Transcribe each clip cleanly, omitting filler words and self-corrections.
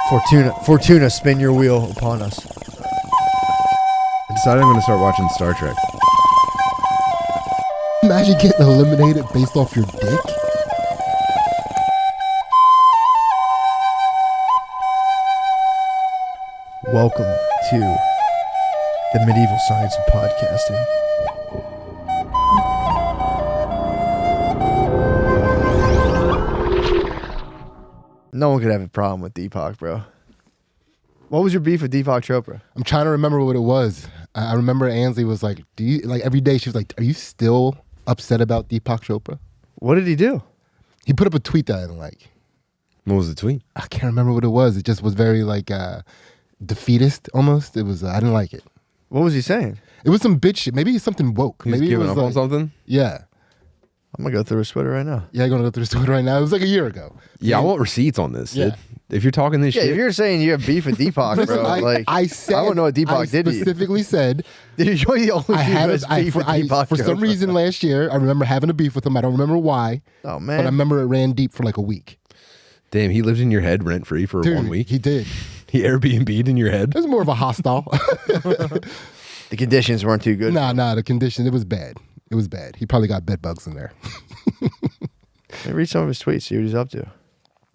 Fortuna, spin your wheel upon us. I decided I'm going to start watching Star Trek. Imagine getting eliminated based off your dick. Welcome to the medieval science of podcasting. No one could have a problem with Deepak, bro. What was your beef with Deepak Chopra? I'm trying to remember what it was. I remember Ansley was like, "Do you like every day?" She was like, "Are you still upset about Deepak Chopra?" What did he do? He put up a tweet that I didn't like. What was the tweet? I can't remember what it was. It just was very like defeatist almost. It was I didn't like it. What was he saying? It was some bitch shit. Maybe it's something woke. He's Maybe giving it was up like, on something? Yeah. I'm going to go through his Twitter right now. Yeah, I'm going to go through this Twitter right now. It was like a year ago. Yeah, I want receipts on this. Yeah. Sid. If you're talking this Yeah, shit. if you're saying you have beef with Deepak, bro, I said, I don't know what Deepak did to you. specifically said, You're the only I had beef with Deepak for some Chopra. reason last year, I remember having a beef with him. I don't remember why. Oh, But man. I remember it ran deep for like a week. Damn, he lived in your head rent free for Dude, 1 week. he did. He Airbnb'd in your head. It was more of a hostile. The conditions weren't too good. Nah, the condition, it was bad. It was bad. He probably got bed bugs in there. Hey, read some of his tweets, see what he's up to.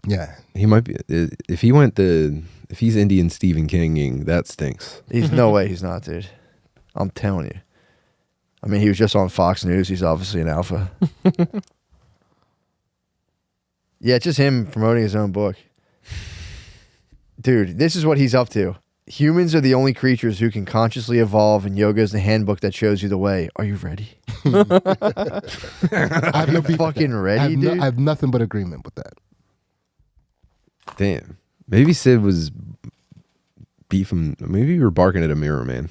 Yeah. He might be. If he's Indian Stephen Kinging, that stinks. He's no way he's not, dude. I'm telling you. I mean, he was just on Fox News. He's obviously an alpha. Yeah, it's just him promoting his own book. Dude, this is what he's up to. Humans are the only creatures who can consciously evolve, and yoga is the handbook that shows you the way. Are you ready? I have no beef with Fucking that. ready, dude? I have nothing but agreement with that. Damn. Maybe Sid was beefing. Maybe you were barking at a mirror, man.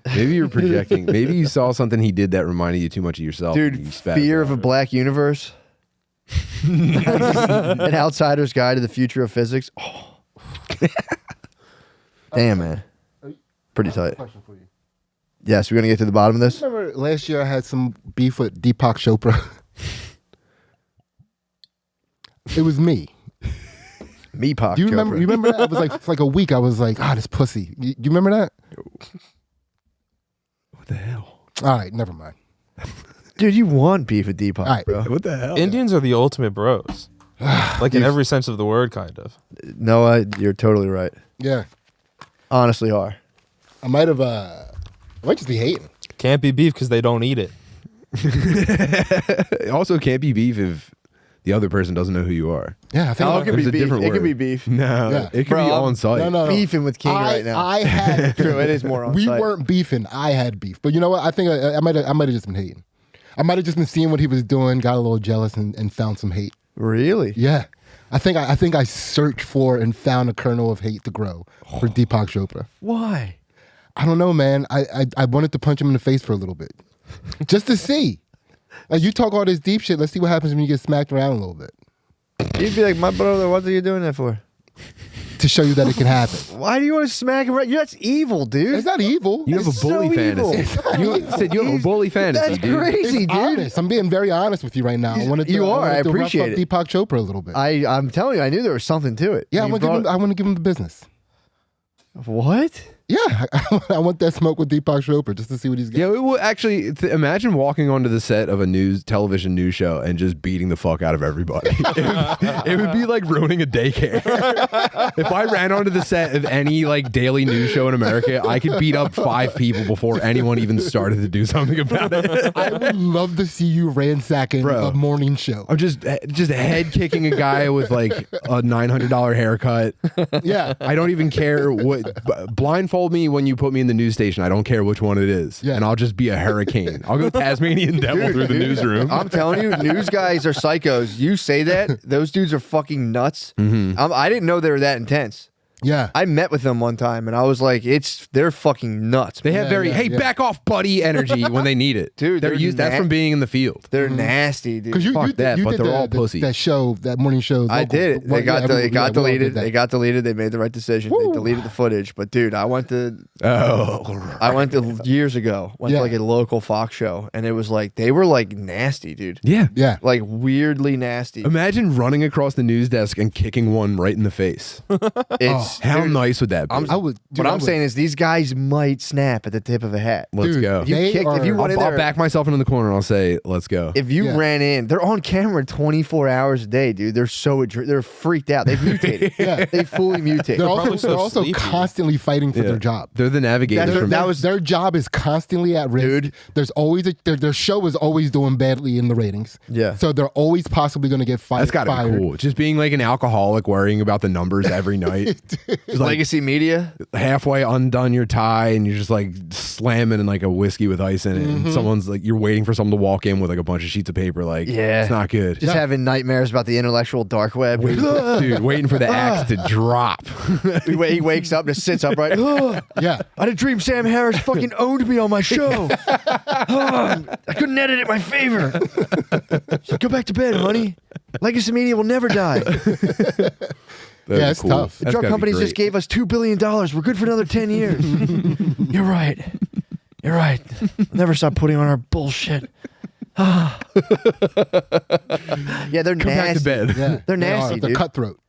Maybe you're projecting. Maybe you saw something he did that reminded you too much of yourself. Dude, fear of a black universe. An outsider's guide to the future of physics. Oh. Damn, man. Pretty tight. Question for you. Yes, we're going to get to the bottom of this? Remember last year I had some beef with Deepak Chopra? It was me. Meepak. Do you remember? Chopra. You remember that? It was like for like a week. I was like, this pussy. Do you remember that? What the hell? All right, never mind. Dude, you want beef with Deepak, All right. bro. What the hell? Indians are the ultimate bros. Like in every sense of the word, kind of. Noah, you're totally right. Yeah, Honestly are. I might have. I might just be hating. Can't be beef because they don't eat it. It also can't be beef if the other person doesn't know who you are. Yeah, I think. Oh, about it could There's be a beef. different It could word. be beef. No, Yeah. it could Bro, be on site. No. Beefing with King right now. I had. True, it is more on We site. weren't beefing. I had beef, but you know what? I think I might have just been hating. I might have just been seeing what he was doing, got a little jealous, and found some hate. Really? Yeah, I think I searched for and found a kernel of hate to grow for Deepak Chopra. Why? I don't know, man. I wanted to punch him in the face for a little bit, just to see. Like, you talk all this deep shit. Let's see what happens when you get smacked around a little bit, You'd be like, my brother, what are you doing that for? to show you that it can happen. Why do you want to smack him right? That's evil, dude. It's not evil. You have a It's bully so evil. fantasy. You said you have a bully fantasy, That's dude. crazy, It's dude. honest. I'm being very honest with you right now. I wanted to, You are. I wanted to rough appreciate up it. Deepak Chopra a little bit. I'm telling you, I knew there was something to it. Yeah, I You want to give him the business. What? Yeah, I want that smoke with Deepak Chopra just to see what he's got. Yeah, it would actually imagine walking onto the set of a television news show and just beating the fuck out of everybody. It would be like ruining a daycare. If I ran onto the set of any like daily news show in America, I could beat up 5 people before anyone even started to do something about it. I would love to see you ransacking Bro. a morning show. I'm just head kicking a guy with like a $900 haircut. Yeah. I don't even care what blindfold me when you put me in the news station. I don't care which one it is. Yeah. And I'll just be a hurricane. I'll go Tasmanian devil through the newsroom. I'm telling you, news guys are psychos. You say that, those dudes are fucking nuts. I didn't know they were that intense. Yeah. I met with them one time, and I was like, they're fucking nuts. They have back off, buddy energy when they need it. Dude, they're they're used. That's from being in the field. They're nasty, dude. Because you Fuck that, but did they're all pussy. That show, that morning show. I did it. They got deleted. They They got deleted. They made the right decision. They deleted the footage. But dude, I went to years ago. Went to like a local Fox show, and it was like they were like nasty, dude. Yeah. Like weirdly nasty. Imagine running across the news desk and kicking one right in the face. It's How nice would that be? What I'm saying is these guys might snap at the tip of a hat. Let's Dude, go. If you went in I'll there, back myself into the corner and I'll say, let's go. if you ran in, they're on camera 24 hours a day, dude. They're they're freaked out. They've mutated. They fully mutated. They're probably also, so they're also sleepy. constantly fighting for their job. They're the navigators. Their job is constantly at risk. Dude. There's always their show is always doing badly in the ratings. Yeah. So they're always possibly going to get fired. That's gotta be cool. Just being like an alcoholic, worrying about the numbers every night. Just like Legacy media. halfway undone your tie and you're just like slamming in like a whiskey with ice in it. And someone's like, you're waiting for someone to walk in with like a bunch of sheets of paper. Like, it's not good. Just having nightmares about the intellectual dark web. Dude, waiting for the axe to drop. He wakes up and just sits upright. Yeah. I had a dream Sam Harris fucking owned me on my show. I couldn't edit it in my favor. So go back to bed, honey. Legacy media will never die. Yeah, it's tough. The That's drug gotta be companies great. just gave us $2 billion. We're good for another 10 years. You're right. You're right. Never stop putting on our bullshit. Yeah, they're Come nasty. back to bed. Yeah. They're nasty, They're dude. cutthroat.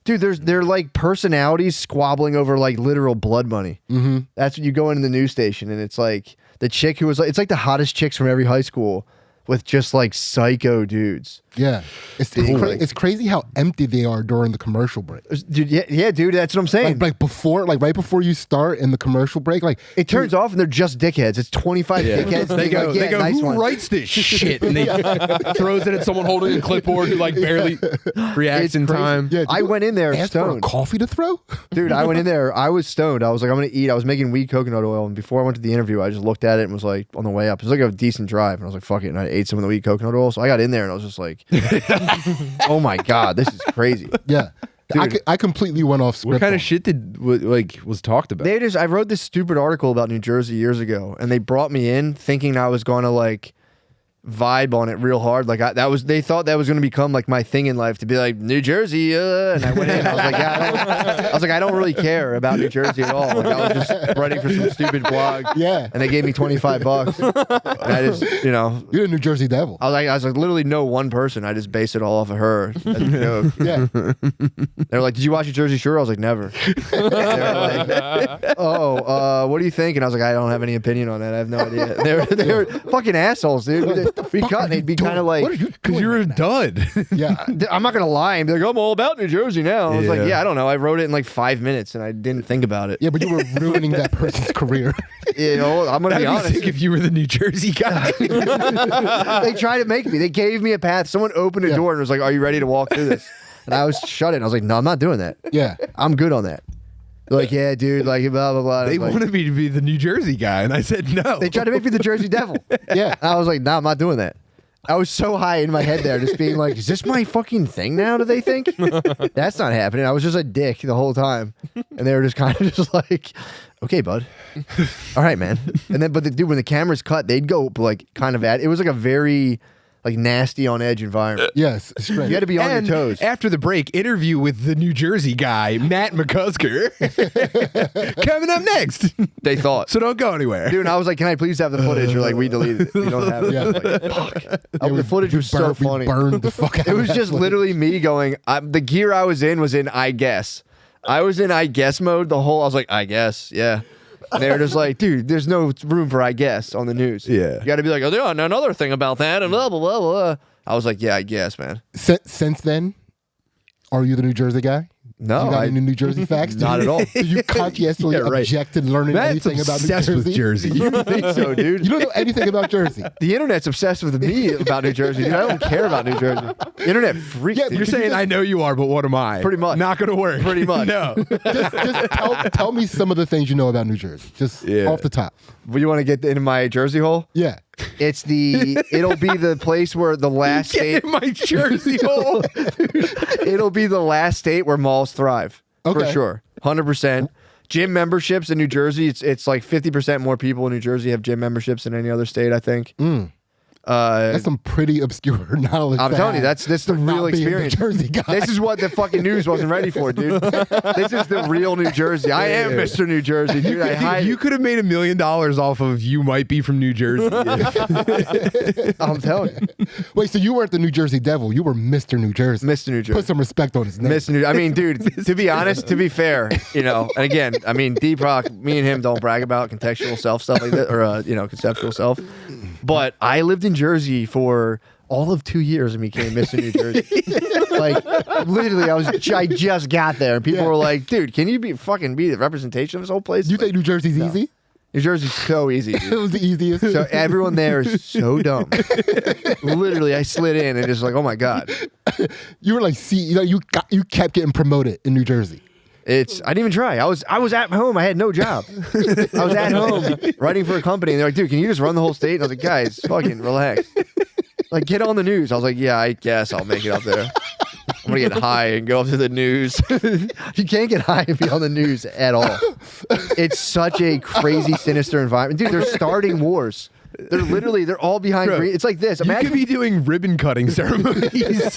Dude, they're like personalities squabbling over like literal blood money. Mm-hmm. That's when you go into the news station and it's like the chick who was like, it's like the hottest chicks from every high school with just like psycho dudes. Yeah. It's crazy how empty they are during the commercial break. Dude, yeah, dude, that's what I'm saying. Like right before you start in the commercial break, like it turns off and they're just dickheads. It's 25 dickheads. They go, nice who one. writes this shit? And they throws it at someone holding a clipboard who like barely reacts It's in crazy. time. Yeah, I went in there ask for a stoned. coffee to throw? Dude, I went in there. I was stoned. I was like, I'm going to eat. I was making weed coconut oil. And before I went to the interview, I just looked at it and was like, on the way up, it was like a decent drive. And I was like, fuck it. And I ate some of the weed coconut oil. So I got in there and I was just like, oh my God, this is crazy. Yeah. I completely went off script. What kind on of shit was talked about? I wrote this stupid article about New Jersey years ago, and they brought me in thinking I was going to like vibe on it real hard. Like they thought that was going to become like my thing in life to be like New Jersey, and I went in. I was like, I don't really care about New Jersey at all. Like I was just writing for some stupid blog. Yeah. And they gave me $25, and I just, You're the New Jersey Devil. I was like literally know one person. I just based it all off of her. As a joke. Yeah. They were like, "Did you watch the Jersey Shore?" I was like, "Never." They were like, what do you think? And I was like, "I don't have any opinion on that. I have no idea." They were fucking assholes, dude. Be cut, and they'd be kind of like, What are you Because doing you're a right now? dud. Yeah. I'm not gonna lie and be like, I'm all about New Jersey now. I was like, Yeah. yeah, I don't know. I wrote it in like 5 minutes and I didn't think about it. Yeah, but you were ruining that person's career. I'm gonna be That'd be honest. sick if you were the New Jersey guy. They tried to make me. They gave me a path. Someone opened a door and was like, "Are you ready to walk through this?" And I was shut it. I was like, "No, I'm not doing that. Yeah. I'm good on that." They're like, "Yeah, dude, like blah blah blah." They Like, wanted me to be the New Jersey guy, and I said no. They tried to make me the Jersey Devil. Yeah. And I was like, "No, I'm not doing that." I was so high in my head there, just being like, "Is this my fucking thing now? Do they think?" That's not happening. I was just a dick the whole time, and they were just kind of just like, "Okay, bud, all right, man." And then, but the dude, when the cameras cut, they'd go like kind of at. It was like a very like nasty on edge environment. Yes. Strange. You had to be on And your toes. after the break, interview with the New Jersey guy, Matt McCusker. Coming up next. They thought. So don't go anywhere. Dude, and I was like, "Can I please have the footage?" Or like, "We deleted it. We don't have it." Yeah. I was like, fuck. The footage was so We funny. burned the fuck out It of was that just footage. literally me going. The gear I was in I guess. I was in I guess mode the whole. I was like, I guess, yeah. And they were just like, dude, there's no room for I guess on the news. Yeah. You got to be like, oh, yeah, and another thing about that, and blah blah blah blah. I was like, yeah, I guess, man. Since then, are you the New Jersey guy? No, You got I- any New Jersey facts? Not at all. Do you conscientiously Yeah, right. object to learning Matt's anything about New obsessed Jersey? with Jersey. You think so, dude? You don't know anything about Jersey. The internet's obsessed with me about New Jersey, dude. I don't care about New Jersey. The internet freaks. Yeah, dude. You're saying I know you are, but what am I? Pretty much. Not going to work. Pretty much. No. Just tell me some of the things you know about New Jersey. Just off the top. You want to get into my Jersey hole? Yeah. It'll be the place where the last Get state. in my Jersey hole. It'll be the last state where malls thrive. For Okay. sure. 100%. Gym memberships in New Jersey, it's like 50% more people in New Jersey have gym memberships than any other state, I think. That's some pretty obscure knowledge. I'm telling you, that's the real experience. Jersey guy. This is what the fucking news wasn't ready for, dude. This is the real New Jersey. I am Mr. New Jersey, dude. You could have made $1 million off of you might be from New Jersey. I'm telling you. Wait, so you weren't the New Jersey Devil. You were Mr. New Jersey. Mr. New Jersey. Put some respect on his name. Mr. New I mean, dude, to be honest, to be fair, and again, I mean, Deepak, me and him don't brag about contextual self stuff like that, or, conceptual self. But I lived in Jersey for all of 2 years and became Mr. New Jersey. Like, literally, I just got there, and people were like, dude, can you be the representation of this whole place? You think New Jersey's easy? New Jersey's so easy, dude. It was the easiest. So everyone there is so dumb. Literally, I slid in and just like, oh my God. You were like, you kept getting promoted in New Jersey. I didn't even try. I was at home. I had no job. I was at home writing for a company, and they're like, dude, can you just run the whole state? And I was like, guys, fucking relax. Like, get on the news. I was like, yeah, I guess I'll make it up there. I'm going to get high and go up to the news. You can't get high and be on the news at all. It's such a crazy, sinister environment. Dude, they're starting wars. They're all behind green. It's like this. You could be doing ribbon cutting ceremonies.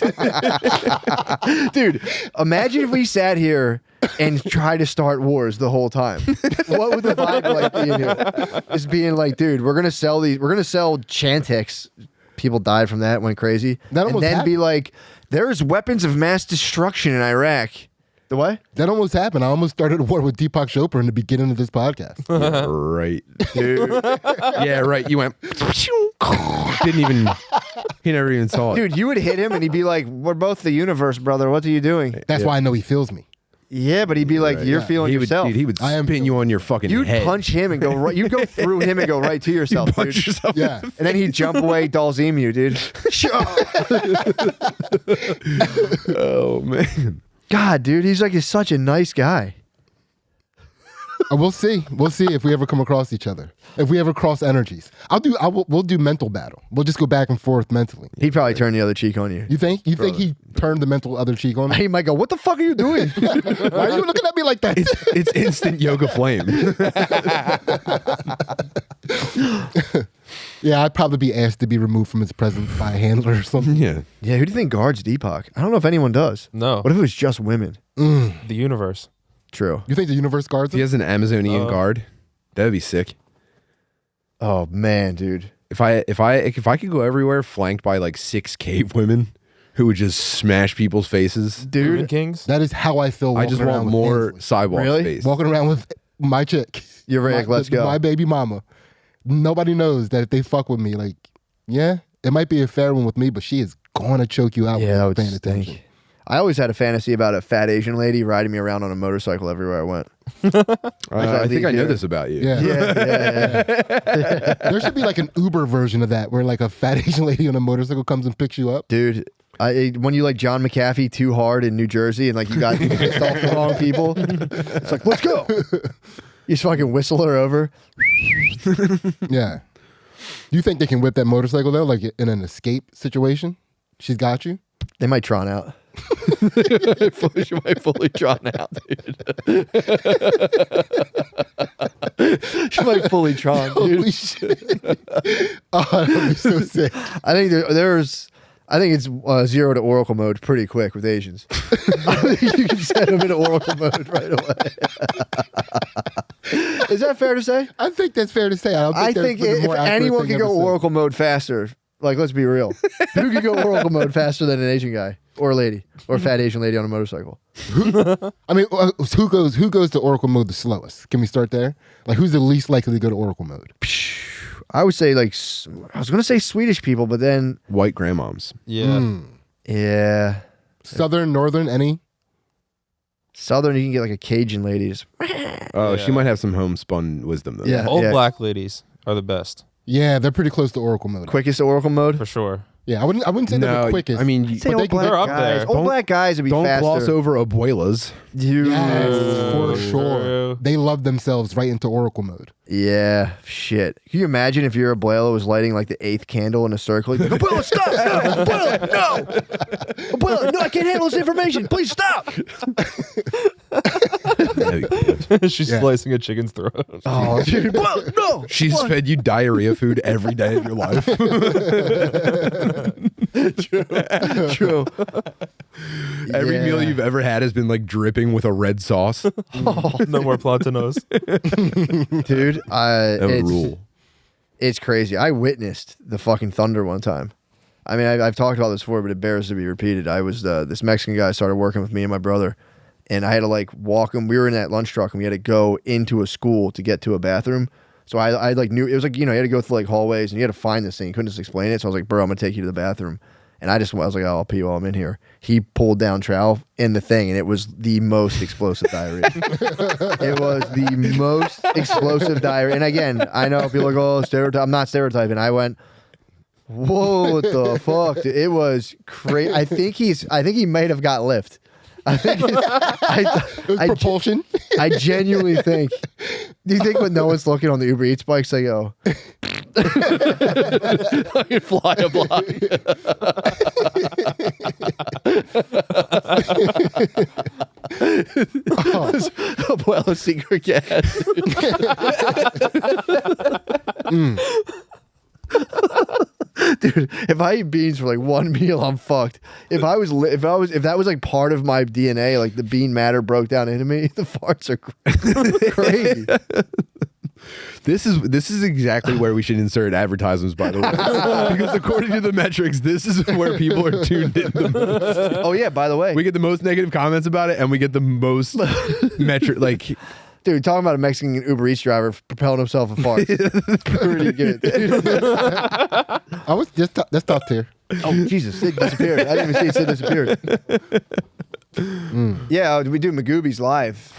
Dude, imagine if we sat here and tried to start wars the whole time. What would the vibe like be in here? Just being like, dude, we're gonna sell Chantix. People died from that, went crazy. And then be like, there's weapons of mass destruction in Iraq. The what? That almost happened. I almost started a war with Deepak Chopra in the beginning of this podcast. Yeah, right. Dude. Yeah, right. You went. He never even saw it. Dude, you would hit him and he'd be like, we're both the universe, brother. What are you doing? That's why I know he feels me. Yeah, but he'd be like, you're feeling yourself. He would spin you on your fucking You'd head. punch him and go right. You'd go through him and go right to yourself, You'd punch dude. yourself. Yeah. And then he'd jump away, Dalzemu, dude. Oh, man. God, dude, he's such a nice guy. We'll see. We'll see if we ever come across each other. If we ever cross energies. We'll do mental battle. We'll just go back and forth mentally. He'd probably turn the other cheek on you. You think? You think he turned the mental other cheek on me? He might go, what the fuck are you doing? Why are you looking at me like that? It's instant yoga flame. Yeah, I'd probably be asked to be removed from his presence by a handler or something. Yeah. Yeah, who do you think guards Deepak? I don't know if anyone does. No. What if it was just women? The universe. True. You think the universe guards If he him? has an Amazonian guard, that'd be sick. Oh man, dude. If I could go everywhere flanked by like 6 cave women who would just smash people's faces, Ruben Dude, Kings. That is how I feel. I just walking want around with more Ainsley. sidewalk Really? space. Walking around with my chick. you're right. Let's go. My baby mama. Nobody knows that if they fuck with me, like, yeah, it might be a fair one with me, but she is gonna choke you out. Yeah, that would without paying attention. stink. I always had a fantasy about a fat Asian lady riding me around on a motorcycle everywhere I went. I think I know here. this about you. Yeah. Yeah. There should be like an Uber version of that where like a fat Asian lady on a motorcycle comes and picks you up. Dude, when you like John McAfee too hard in New Jersey and like you got pissed off the wrong people, it's like, let's go. You just fucking whistle her over. Yeah. Do you think they can whip that motorcycle though, like in an escape situation? She's got you? They might Tron out. She might fully Tron out, dude. She might fully Tron, dude. Holy shit. Oh, that would be so sick. I think I think it's 0 to Oracle mode pretty quick with Asians. I think you can set them into Oracle mode right away. Is that fair to say? I think that's fair to say. I think if anyone can go Oracle mode faster, like, let's be real. Who can go Oracle mode faster than an Asian guy or lady or a fat Asian lady on a motorcycle? I mean, who goes to Oracle mode the slowest? Can we start there? Like, who's the least likely to go to Oracle mode? I would say, like, I was going to say Swedish people, but then, White grandmoms. Yeah. yeah. Southern, northern, any? Southern, you can get like a Cajun ladies. Oh, Yeah. she might have some homespun wisdom though. Yeah. Old black ladies are the best, Yeah, they're pretty close to Oracle mode. Quickest Oracle mode. for sure. Yeah, I wouldn't say they're No, the quickest. I mean, Say But old they can black They're up guys. there. Old black guys would be don't faster. gloss over abuelas. Dude. yes, for sure. True. They love themselves right into Oracle mode. Yeah, shit. Can you imagine if your abuela was lighting like the 8th candle in a circle? Like, abuela, stop! Abuela, no! Abuela, no, I can't handle this information. Please stop! She's Yeah. slicing a chicken's throat. Oh, dude. Well, no. She's fed you diarrhea food every day of your life. True. Every Yeah. meal you've ever had has been like dripping with a red sauce. No more platanos. Dude, That would rule. it's crazy. I witnessed the fucking thunder one time. I mean, I've talked about this before, but it bears to be repeated. I was this Mexican guy started working with me and my brother, and I had to like walk him. We were in that lunch truck, and we had to go into a school to get to a bathroom. So I like knew it was like, you know, you had to go through like hallways, and you had to find this thing. You couldn't just explain it. So I was like, bro, I'm gonna take you to the bathroom. And I was like, oh, I'll pee while I'm in here. He pulled down trowel in the thing, and it was the most explosive diarrhea. It was the most explosive diarrhea. And again, I know people are like, oh, stereotype. I'm not stereotyping. I went, whoa, what the fuck? Dude, it was crazy. I think he might have got lift. I think It was propulsion. I genuinely think. Do you think when no one's looking on the Uber Eats bikes, they go, Fly a block. oh, well, a secret gas. Dude, if I eat beans for like one meal, I'm fucked. If that was like part of my DNA, like the bean matter broke down into me, the farts are crazy. This is exactly where we should insert advertisements, by the way, because according to the metrics, this is where people are tuned in the most. Oh yeah, by the way, We get the most negative comments about it, and we get the most metric. Like, dude, talking about a Mexican Uber Eats driver propelling himself a fart. Pretty good. I was just that's top tier. Oh Jesus, Sid disappeared. I didn't even see Sid disappeared. Yeah, we do MaGooby's live,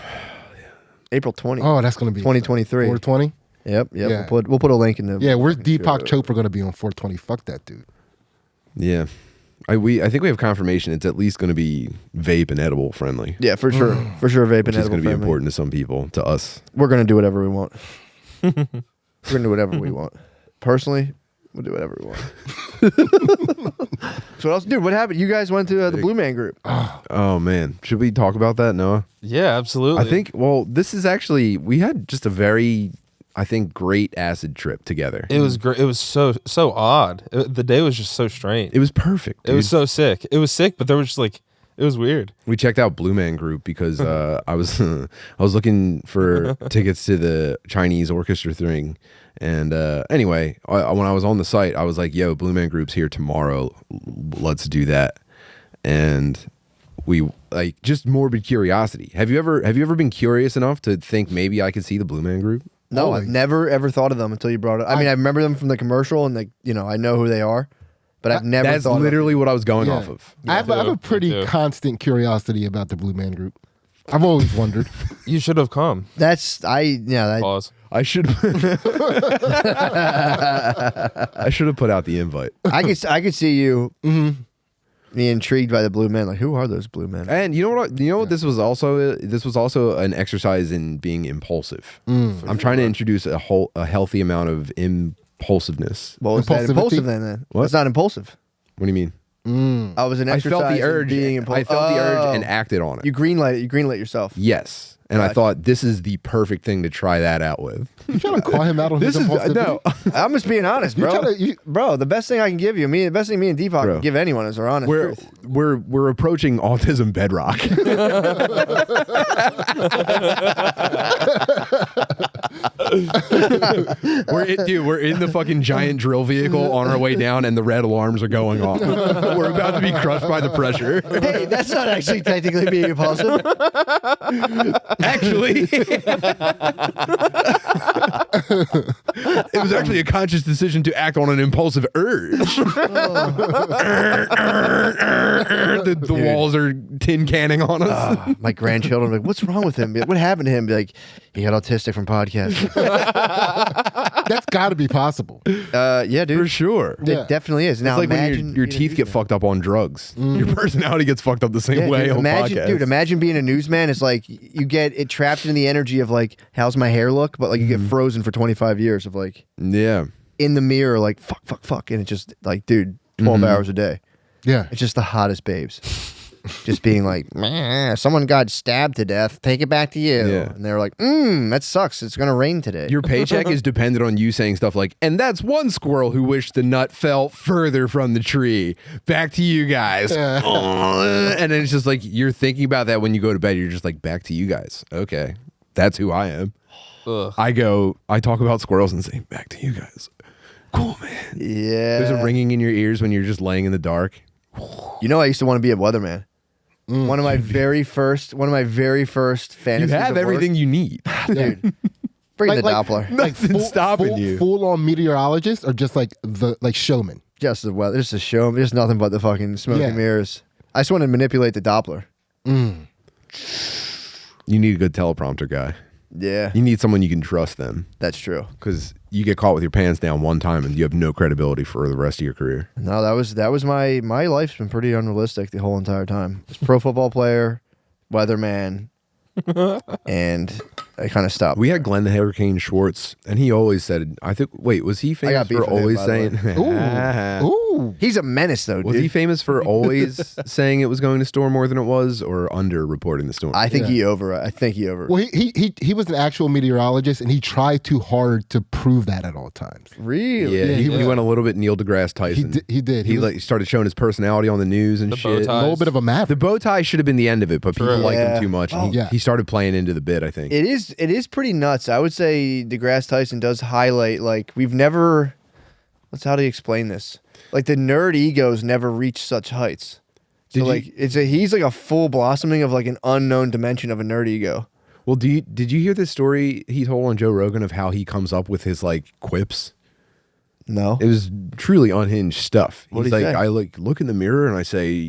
April 20. Oh, that's gonna be 2023. 420. Yep. Yeah. We'll put a link in the. Yeah, where's Deepak Chopra gonna be on 420? Fuck that dude. yeah, I think we have confirmation it's at least going to be vape and edible friendly. Yeah, for sure. For sure, vape Which and is going to be friendly. important to some people, to us. We're gonna do whatever we want. We're gonna do whatever we want. Personally, we'll do whatever we want. So what else, dude? What happened? You guys went to the Blue Man Group. Oh man, should we talk about that, Noah? Yeah, absolutely. I think. Well, this is actually we had just a very, I think, great acid trip together. it was great. It was so odd. The day was just so strange. It was perfect. It was dude. so sick. It was sick, but there was just like it was weird. We checked out Blue Man Group because I was I was looking for tickets to the Chinese orchestra thing, and anyway, when I was on the site, I was like, "Yo, Blue Man Group's here tomorrow. Let's do that." And we like just morbid curiosity. Have you ever been curious enough to think maybe I could see the Blue Man Group? No, Always. I've never ever thought of them until you brought it. I mean, I remember them from the commercial, and like, you know, I know who they are, but I've never That's thought. literally what I was going Yeah. off of. I have a Me pretty too. constant curiosity about the Blue Man Group. I've always wondered. You should have come. Of that's Pause. I should I should have put out the invite. I could see you be intrigued by the Blue Men. Like, who are those Blue Men? And you know what? You know what? This was also an exercise in being impulsive. I'm trying to introduce a healthy amount of impulsiveness. Well, is that Impulsivity? impulsive then? What? It's not impulsive. What do you mean? I was an I exercise. felt the in urge. being I impulsive. felt the urge and acted on it. You greenlight yourself. Yes. And I Gotcha. thought this is the perfect thing to try that out with. You trying to call him out on This his is impulsivity? no. I'm just being honest, bro. trying The best thing I can give you, the best thing me and Deepak Bro. can give anyone is our honest truth. We're approaching autism bedrock. We're in the fucking giant drill vehicle on our way down, and the red alarms are going off. We're about to be crushed by the pressure. Hey, that's not actually technically being impulsive. Actually, it was actually a conscious decision to act on an impulsive urge. The walls are tin canning on us. My grandchildren are like, what's wrong with him? Be like, what happened to him? Be like, he got autistic from podcasting. That's got to be possible. Yeah, dude. For sure. Yeah. It definitely is. Now It's like when imagine your being a teeth get newsman. fucked up on drugs. Your personality gets fucked up the same Yeah, way dude, on imagine, podcasts. dude, imagine being a newsman. It's like you get it trapped in the energy of like, how's my hair look? But like you get frozen for 25 years of like Yeah. in the mirror, like fuck, and it just like, dude, 12 hours a day. Yeah. It's just the hottest babes. just being like, "Meh, someone got stabbed to death. Take it back to you." Yeah. And they're like, that sucks. It's gonna rain today. Your paycheck is dependent on you saying stuff like, and that's one squirrel who wished the nut fell further from the tree. Back to you guys. And then it's just like, you're thinking about that when you go to bed. You're just like, back to you guys. Okay. That's who I am. Ugh. I talk about squirrels and say, back to you guys. Cool, man. Yeah. There's a ringing in your ears when you're just laying in the dark. You know, I used to want to be a weatherman. One of my very first fantasies. You have of everything work, you need. dude. Bring the Doppler. Nothing's stopping you. Full on meteorologist or just like the showman? Just the weather. Just a show. Just nothing but the fucking smoke and mirrors. I just want to manipulate the Doppler. You need a good teleprompter guy. Yeah, You need someone you can trust then. that's true. Because you get caught with your pants down one time and you have no credibility for the rest of your career. No, that was my life's been pretty unrealistic the whole entire time. Just pro football player, weatherman, and I kind of stopped. We had Glenn the Hurricane Schwartz, and he always said, was he famous got beef for with him, always by the saying, Ooh. He's a menace though, was dude. he famous for always saying it was going to storm more than it was, or under reporting the storm? I think he over. Well, he was an actual meteorologist, and he tried too hard to prove that at all times. Really? Yeah, he was- went a little bit Neil deGrasse Tyson. He did. He was like started showing his personality on the news and The shit. bow a little bit of a maverick. The bow tie should have been the end of it, but people liked Yeah. him too much. And Oh. he, Yeah. he started playing into the bit, I think. It is pretty nuts. I would say deGrasse Tyson does highlight like we've never. How do you explain this? Like the nerd egos never reached such heights. So Did you- like he's like a full blossoming of like an unknown dimension of a nerd ego. Well, did you hear this story he told on Joe Rogan of how he comes up with his like quips? No. It was truly unhinged stuff. What'd He's he like, say? I like look in the mirror and I say,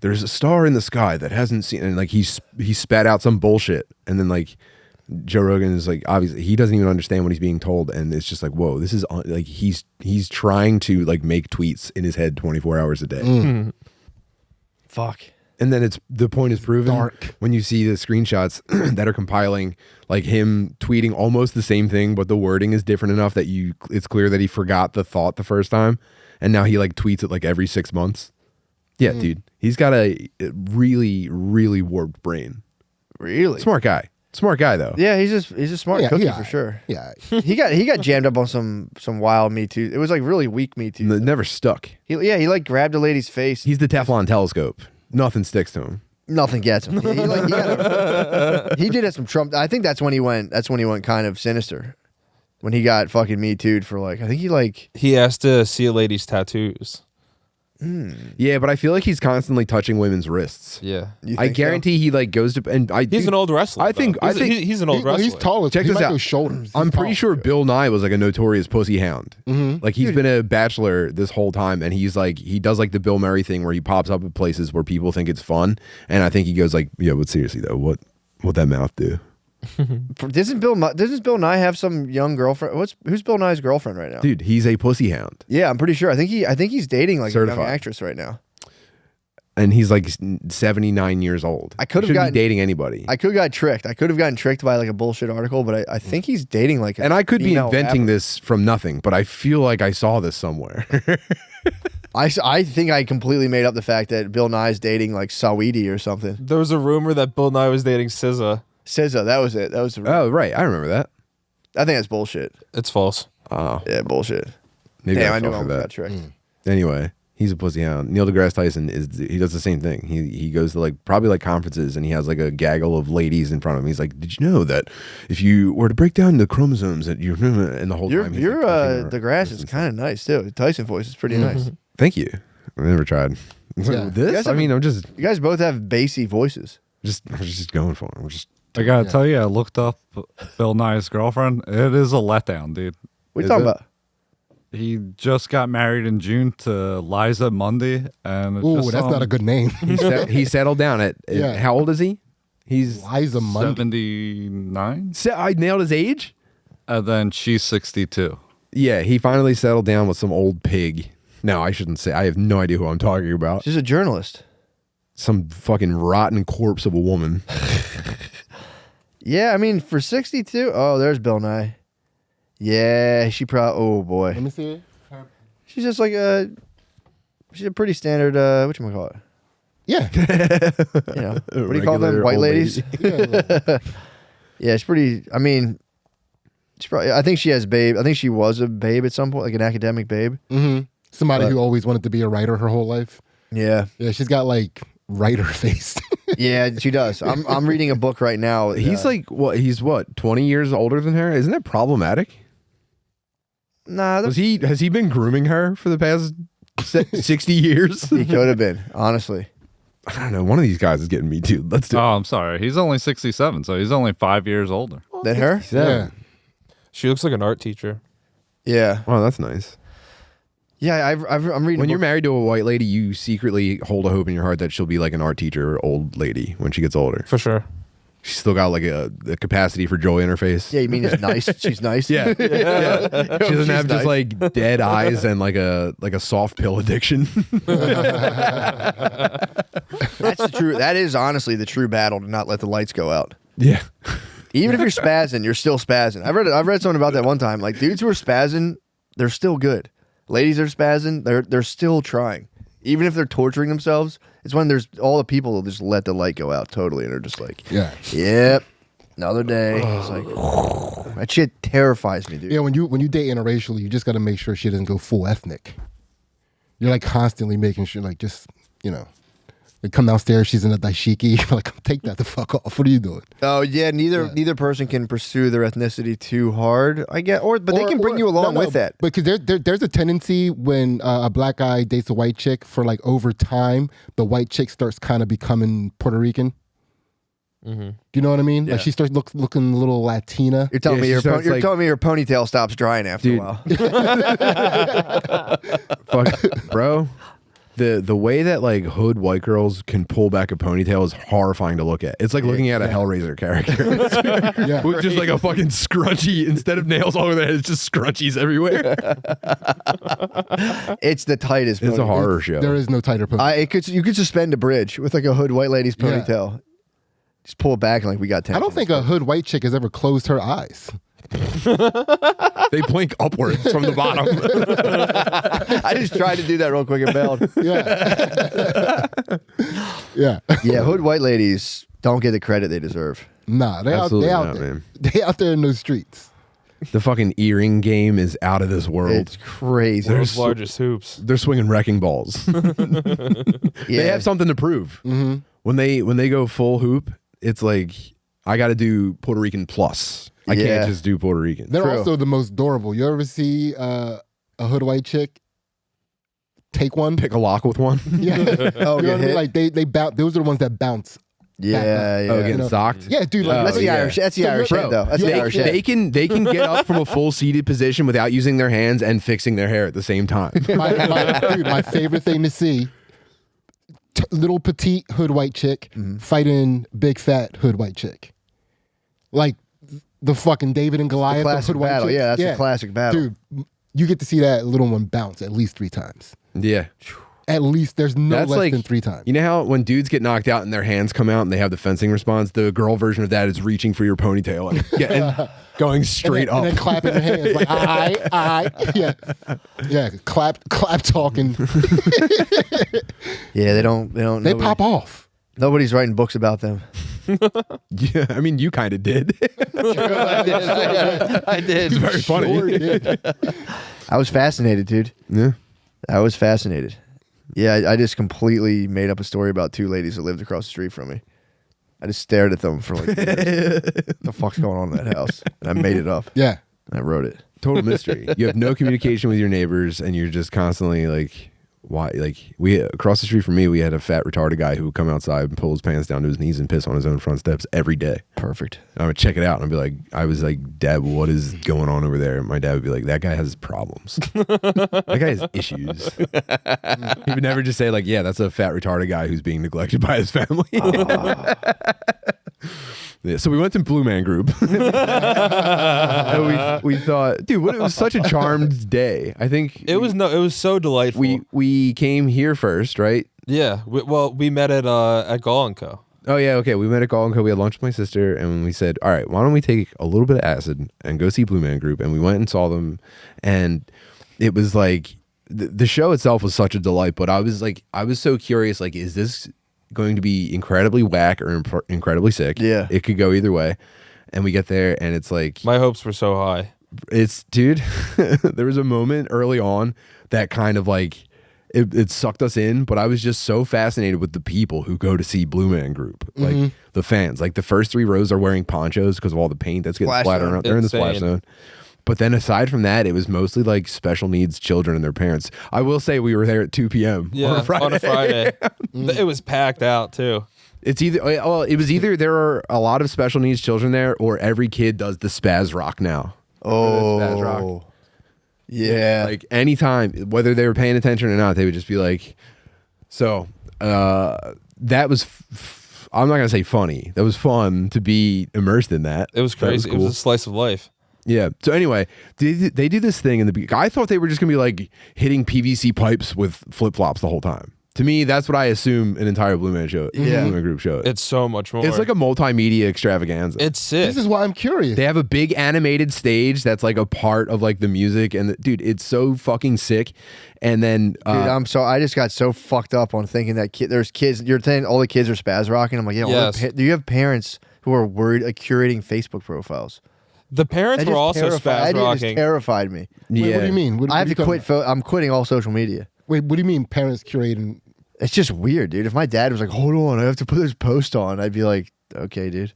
there's a star in the sky that hasn't seen, and like he spat out some bullshit, and then like Joe Rogan is like, obviously he doesn't even understand what he's being told, and it's just like, whoa, this is like he's trying to like make tweets in his head 24 hours a day. Fuck. And then the point is proven dark. when you see the screenshots that are compiling like him tweeting almost the same thing, but the wording is different enough that it's clear that he forgot the thought the first time, and now he like tweets it like every 6 months. Yeah, dude, he's got a really, really warped brain. Really? Smart guy though. Yeah, he's a smart Yeah, cookie yeah. for sure. Yeah. He got jammed up on some wild Me Too. It was like really weak Me Too. It never stuck. He like grabbed a lady's face. He's the Teflon telescope. Nothing sticks to him. Nothing gets him. He did it some Trump. I think that's when he went. That's when he went kind of sinister. When he got fucking Me Too'd for like, I think He has to see a lady's tattoos. Yeah, but I feel like he's constantly touching women's wrists. Yeah. you I think so? guarantee he like goes to and I. He's dude, an old wrestler. I think- though. I think- he's an old wrestler. He's tall. Check He's this like out. those shoulders. I'm He's pretty tall. sure Bill Nye was like a notorious pussy hound. Like he's been a bachelor this whole time, and he does like the Bill Murray thing where he pops up at places where people think it's fun, and I think he goes like, yeah, but seriously though, what that mouth do? Doesn't Bill Nye have some young girlfriend? Who's Bill Nye's girlfriend right now? Dude, he's a pussy hound, Yeah, I'm pretty sure. I think he's dating like a Certified. young actress right now. and he's like 79 years old. I could have Shouldn't gotten- be dating anybody. I could have got tricked. I could have gotten tricked by like a bullshit article, but I think he's dating like. and I could be female inventing rapper. this from nothing, but I feel like I saw this somewhere. I think I completely made up the fact that Bill Nye's dating like Saweetie or something. There was a rumor that Bill Nye was dating SZA. SZA, that was it. That was. Oh, right, I remember that. I think that's bullshit. It's false. Oh, Yeah, bullshit. maybe Damn, I I knew fell I for almost that. got tricked. Anyway, he's a pussy hound. Neil deGrasse Tyson he does the same thing. He goes to like probably like conferences, and he has like a gaggle of ladies in front of him. He's like, "Did you know that if you were to break down the chromosomes that you and the whole Your time he's, like, touching her DeGrasse wrists is and kind of nice too. The Tyson voice is pretty nice. Thank you. I've never tried. Yeah. You This? guys I mean, have- I'm just You guys both have bassy voices. going for it. We're just I gotta tell you, I looked up Bill Nye's girlfriend. It is a letdown, dude. What are you Is talking it? about? He just got married in June to Liza Mundy, and it's Ooh, just that's not a good name. he settled down at Yeah. how old is he? He's Liza Mundy. 79, I nailed his age. and then she's 62. Yeah, he finally settled down with some old pig. No, I shouldn't say. I have no idea who I'm talking about. She's a journalist. Some fucking rotten corpse of a woman. Yeah, I mean for 62. Oh, there's Bill Nye. Yeah, she probably. Oh boy, Let me see. she's just like she's a pretty standard. Whatchamacallit? Yeah. You know, what do you call them? Regular White old ladies. Yeah. Yeah, it's pretty. I mean, she's probably. I think she has babe. I think she was a babe at some point, like an academic babe. Mm-hmm. Somebody But- who always wanted to be a writer her whole life. Yeah, Yeah, she's got like writer face. yeah, she does. I'm reading a book right now. He's like what? He's what? 20 years older than her. Isn't that problematic? nah. Has he been grooming her for the past 60 years? He could have been, honestly. I don't know. One of these guys is getting me too. Let's do Oh, it. I'm sorry. He's only 67, so he's only 5 years older. Than her? Yeah. She looks like an art teacher. Yeah, Oh, that's nice. yeah. I'm reading. When a you're book. married to a white lady, you secretly hold a hope in your heart that she'll be like an art teacher or old lady when she gets older. For sure. She's still got like a capacity for joy in her face. Yeah, you mean it's nice? She's nice. Yeah. Yeah. She doesn't She's have just nice. like dead eyes and like a soft pill addiction. That's the true. That is honestly the true battle to not let the lights go out. Yeah. Even if you're spazzing, you're still spazzing. I've read something about that one time. Like dudes who are spazzing, they're still good. Ladies that are spazzing, they're still trying. Even if they're torturing themselves, it's when there's all the people that just let the light go out totally and are just like, Yeah. yep, another day. It's like that shit terrifies me, dude. Yeah, when you date interracially, you just got to make sure she doesn't go full ethnic. You're like constantly making sure, like just they come downstairs, she's in a dashiki. You're like, take that the fuck off. What are you doing? Oh yeah, neither person can pursue their ethnicity too hard. I get, but they can bring you along with that. Because there's a tendency when a black guy dates a white chick for like over time, the white chick starts kind of becoming Puerto Rican. Mm-hmm. Do you know what I mean? Yeah. Like she starts looking a little Latina. You're telling Yeah, me she your starts, like- telling me your ponytail stops drying after Dude. a while. Fuck, bro. The way that like hood white girls can pull back a ponytail is horrifying to look at. It's like looking at a Hellraiser character. Yeah. With just like a fucking scrunchie instead of nails all over their head. It's just scrunchies everywhere. It's the tightest. It's a ponytail. horror show. There is no tighter ponytail. You could suspend a bridge with like a hood white lady's Yeah. ponytail. Just pull it back and like we got 10. I don't think a hood white chick has ever closed her eyes. They blink upwards from the bottom. I just tried to do that real quick and bailed. Yeah. Yeah. Yeah, hood white ladies don't get the credit they deserve. Nah, they Absolutely out not, there. man. They out there in those streets. The fucking earring game is out of this world. It's crazy. World's largest hoops. They're swinging wrecking balls. Yeah. They have something to prove. Mm-hmm. When they go full hoop, it's like I got to do Puerto Rican plus. I Yeah. can't just do Puerto Rican. They're True. also the most durable. You ever see a hood white chick take one? Pick a lock with one. Yeah. Oh, You know get what I mean? hit? Like they bounce. Those are the ones that bounce. Yeah, yeah. Oh, getting know. socked. Yeah, dude. Like Oh, That's the yeah. Irish. That's the So Irish bro, head, though. That's the they- Irish head. They can get up from a full seated position without using their hands and fixing their hair at the same time. my favorite thing to see: little petite hood white chick fighting big fat hood white chick, like the fucking David and Goliath. of Classic hood white battle. chicks. Yeah, that's a classic battle. Dude, you get to see that little one bounce at least 3 times. Yeah. At least there's no That's less like than 3 times. You know how when dudes get knocked out and their hands come out and they have the fencing response, the girl version of that is reaching for your ponytail and going straight and up. then clapping their hands like yeah, clap talking. Yeah, they don't. They nobody- pop off. Nobody's writing books about them. Yeah, I mean, you kind of did. I did. It's very funny. Sure did. I was fascinated, dude. Yeah. I was fascinated. Yeah, I just completely made up a story about 2 ladies that lived across the street from me. I just stared at them for like years. What the fuck's going on in that house? And I made it up. Yeah. And I wrote it. Total mystery. You have no communication with your neighbors and you're just constantly like, why? Like we across the street from me, we had a fat retarded guy who would come outside and pull his pants down to his knees and piss on his own front steps every day. Perfect. And I would check it out and I'd be like, I was like, Dad, what is going on over there? And my dad would be like, that guy has problems. That guy has issues. He would never just say like, yeah, that's a fat retarded guy who's being neglected by his family. Yeah, so we went to Blue Man Group. And we thought, dude, it was such a charmed day. I think It was so delightful. we came here first, right? Yeah. We met at Gall & Co. Oh yeah, okay. We met at Gall & Co. We had lunch with my sister, and we said, all right, why don't we take a little bit of acid and go see Blue Man Group? And we went and saw them, and it was like the show itself was such a delight. But I was so curious, like, is this going to be incredibly whack or incredibly sick. Yeah. It could go either way. And we get there and it's like, My hopes were so high. it's, dude, there was a moment early on that kind of like, it sucked us in, but I was just so fascinated with the people who go to see Blue Man Group, like the fans. Like the first 3 rows are wearing ponchos because of all the paint that's getting Splash splattered zone. around. They're in the splash Insane. zone. But then aside from that, it was mostly like special needs children and their parents. I will say we were there at 2 p.m. Yeah, on a Friday. on a Friday. It was packed out too. It's either, well, it was either there are a lot of special needs children there, or every kid does the spaz rock now. Spaz rock. Oh, yeah. Like anytime, whether they were paying attention or not, they would just be like, so that was, I'm not going to say funny. That was fun to be immersed in that. It was That crazy. It cool. was a slice of life. Yeah. So anyway, they do this thing in the beginning. I thought they were just going to be like hitting PVC pipes with flip-flops the whole time. To me, that's what I assume an entire Blue Man show, Yeah. Blue Man Group show. It's so much more. It's like a multimedia extravaganza. It's sick. This is why I'm curious. They have a big animated stage that's like a part of like the music, and dude, it's so fucking sick. And then, Dude, I just got so fucked up on thinking that there's kids. You're saying all the kids are spaz rocking. I'm like, yeah. Yes. Do you have parents who are worried, like curating Facebook profiles? The parents That were just also terrified- spaz that just rocking. terrified me. Wait, what do you mean? What I have are you to talking quit. I'm quitting all social media. about? Wait, what do you mean parents curating? It's just weird, dude. If my dad was like, "Hold on, I have to put this post on," I'd be like, "Okay, dude,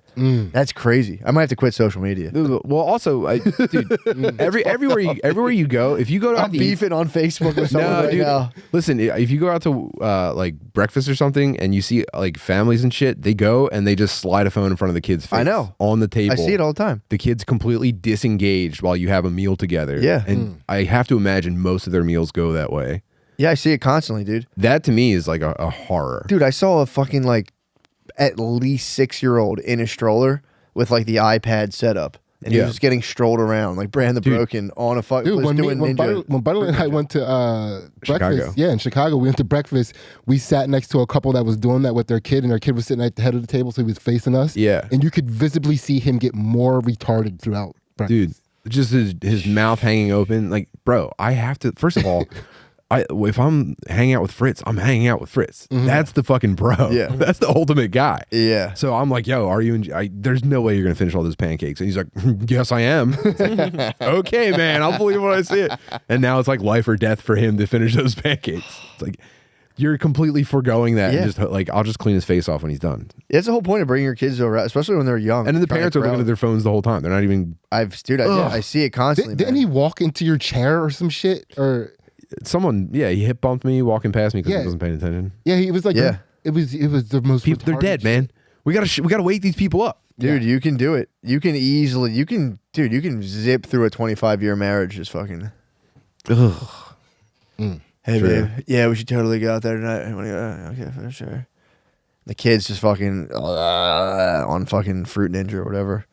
that's crazy. I might have to quit social media." well, also, dude, everywhere you go, if you go out I'm to eat, beefing on Facebook with someone no, right dude. now. Listen, if you go out to like breakfast or something, and you see like families and shit, they go and they just slide a phone in front of the kid's face. I know. On the table. I see it all the time. The kid's completely disengaged while you have a meal together. Yeah. And I have to imagine most of their meals go that way. Yeah, I see it constantly, dude. That to me is like a horror. Dude, I saw a fucking like at least 6-year-old in a stroller with like the iPad setup, and he Yeah. was just getting strolled around like Brand the Broken on a fuck. Dude, was when doing ninja. Butler and I went to Chicago. breakfast, in Chicago, we went to breakfast. We sat next to a couple that was doing that with their kid, and their kid was sitting at the head of the table, so he was facing us. Yeah. And you could visibly see him get more retarded throughout breakfast. Dude, just his mouth hanging open. Like, bro, I have to, first of all, if I'm hanging out with Fritz, I'm hanging out with Fritz. That's the fucking bro. Yeah. That's the ultimate guy. Yeah. So I'm like, yo, are you? There's no way you're gonna finish all those pancakes. And he's like, yes, I am. It's like, okay, man, I'll believe when I see it. And now it's like life or death for him to finish those pancakes. It's like you're completely foregoing that. Yeah. And just like, I'll just clean his face off when he's done. It's the whole point of bringing your kids over, especially when they're young. And then the trying to parents are looking corral- at their phones the whole time. They're not even. I see it constantly. Didn't man. he walk into your chair or some shit? Or Someone, he hip bumped me walking past me because Yeah. he wasn't paying attention. yeah, he was like, Yeah. it was the most. People, they're retarded dead, shit. man. We gotta wake these people up. Dude, you can do it. You can easily. You can zip through a 25-year marriage. Just fucking. Ugh. Hey, Sure. babe. Yeah, we should totally go out there tonight. I wanna go. Okay, for sure. The kid's just fucking on fucking Fruit Ninja or whatever.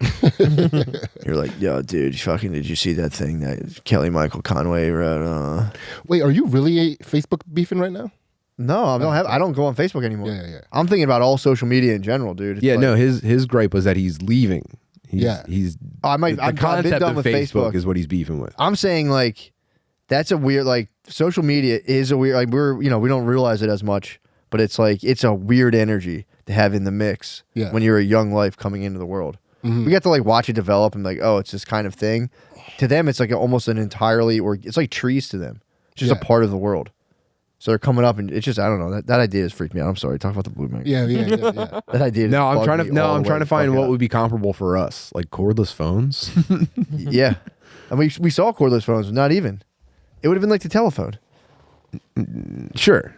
You're like, yo, dude, did you see that thing that Kelly Michael Conway wrote? Wait, are you really Facebook beefing right now? No, I don't go on Facebook anymore. Yeah. I'm thinking about all social media in general, dude. It's Yeah, like- no, his gripe was that he's leaving. He's I've the been concept done of with Facebook Facebook. is what he's beefing with. I'm saying like that's a weird like social media is a weird like we don't realize it as much, but it's like it's a weird energy to have in the mix Yeah. when you're a young life coming into the world. We get to like watch it develop and like, oh, it's this kind of thing. To them, it's like almost an entirely or it's like trees to them. It's just a Yeah. part of the world. So they're coming up and it's just I don't know that idea has freaked me out. I'm sorry. Talk about the blue man. Yeah. That idea. No, I'm bugged trying me all to the way to find fucking what up. would be comparable for us, like cordless phones. Yeah, and we saw cordless phones. Not even. It would have been like the telephone. Sure.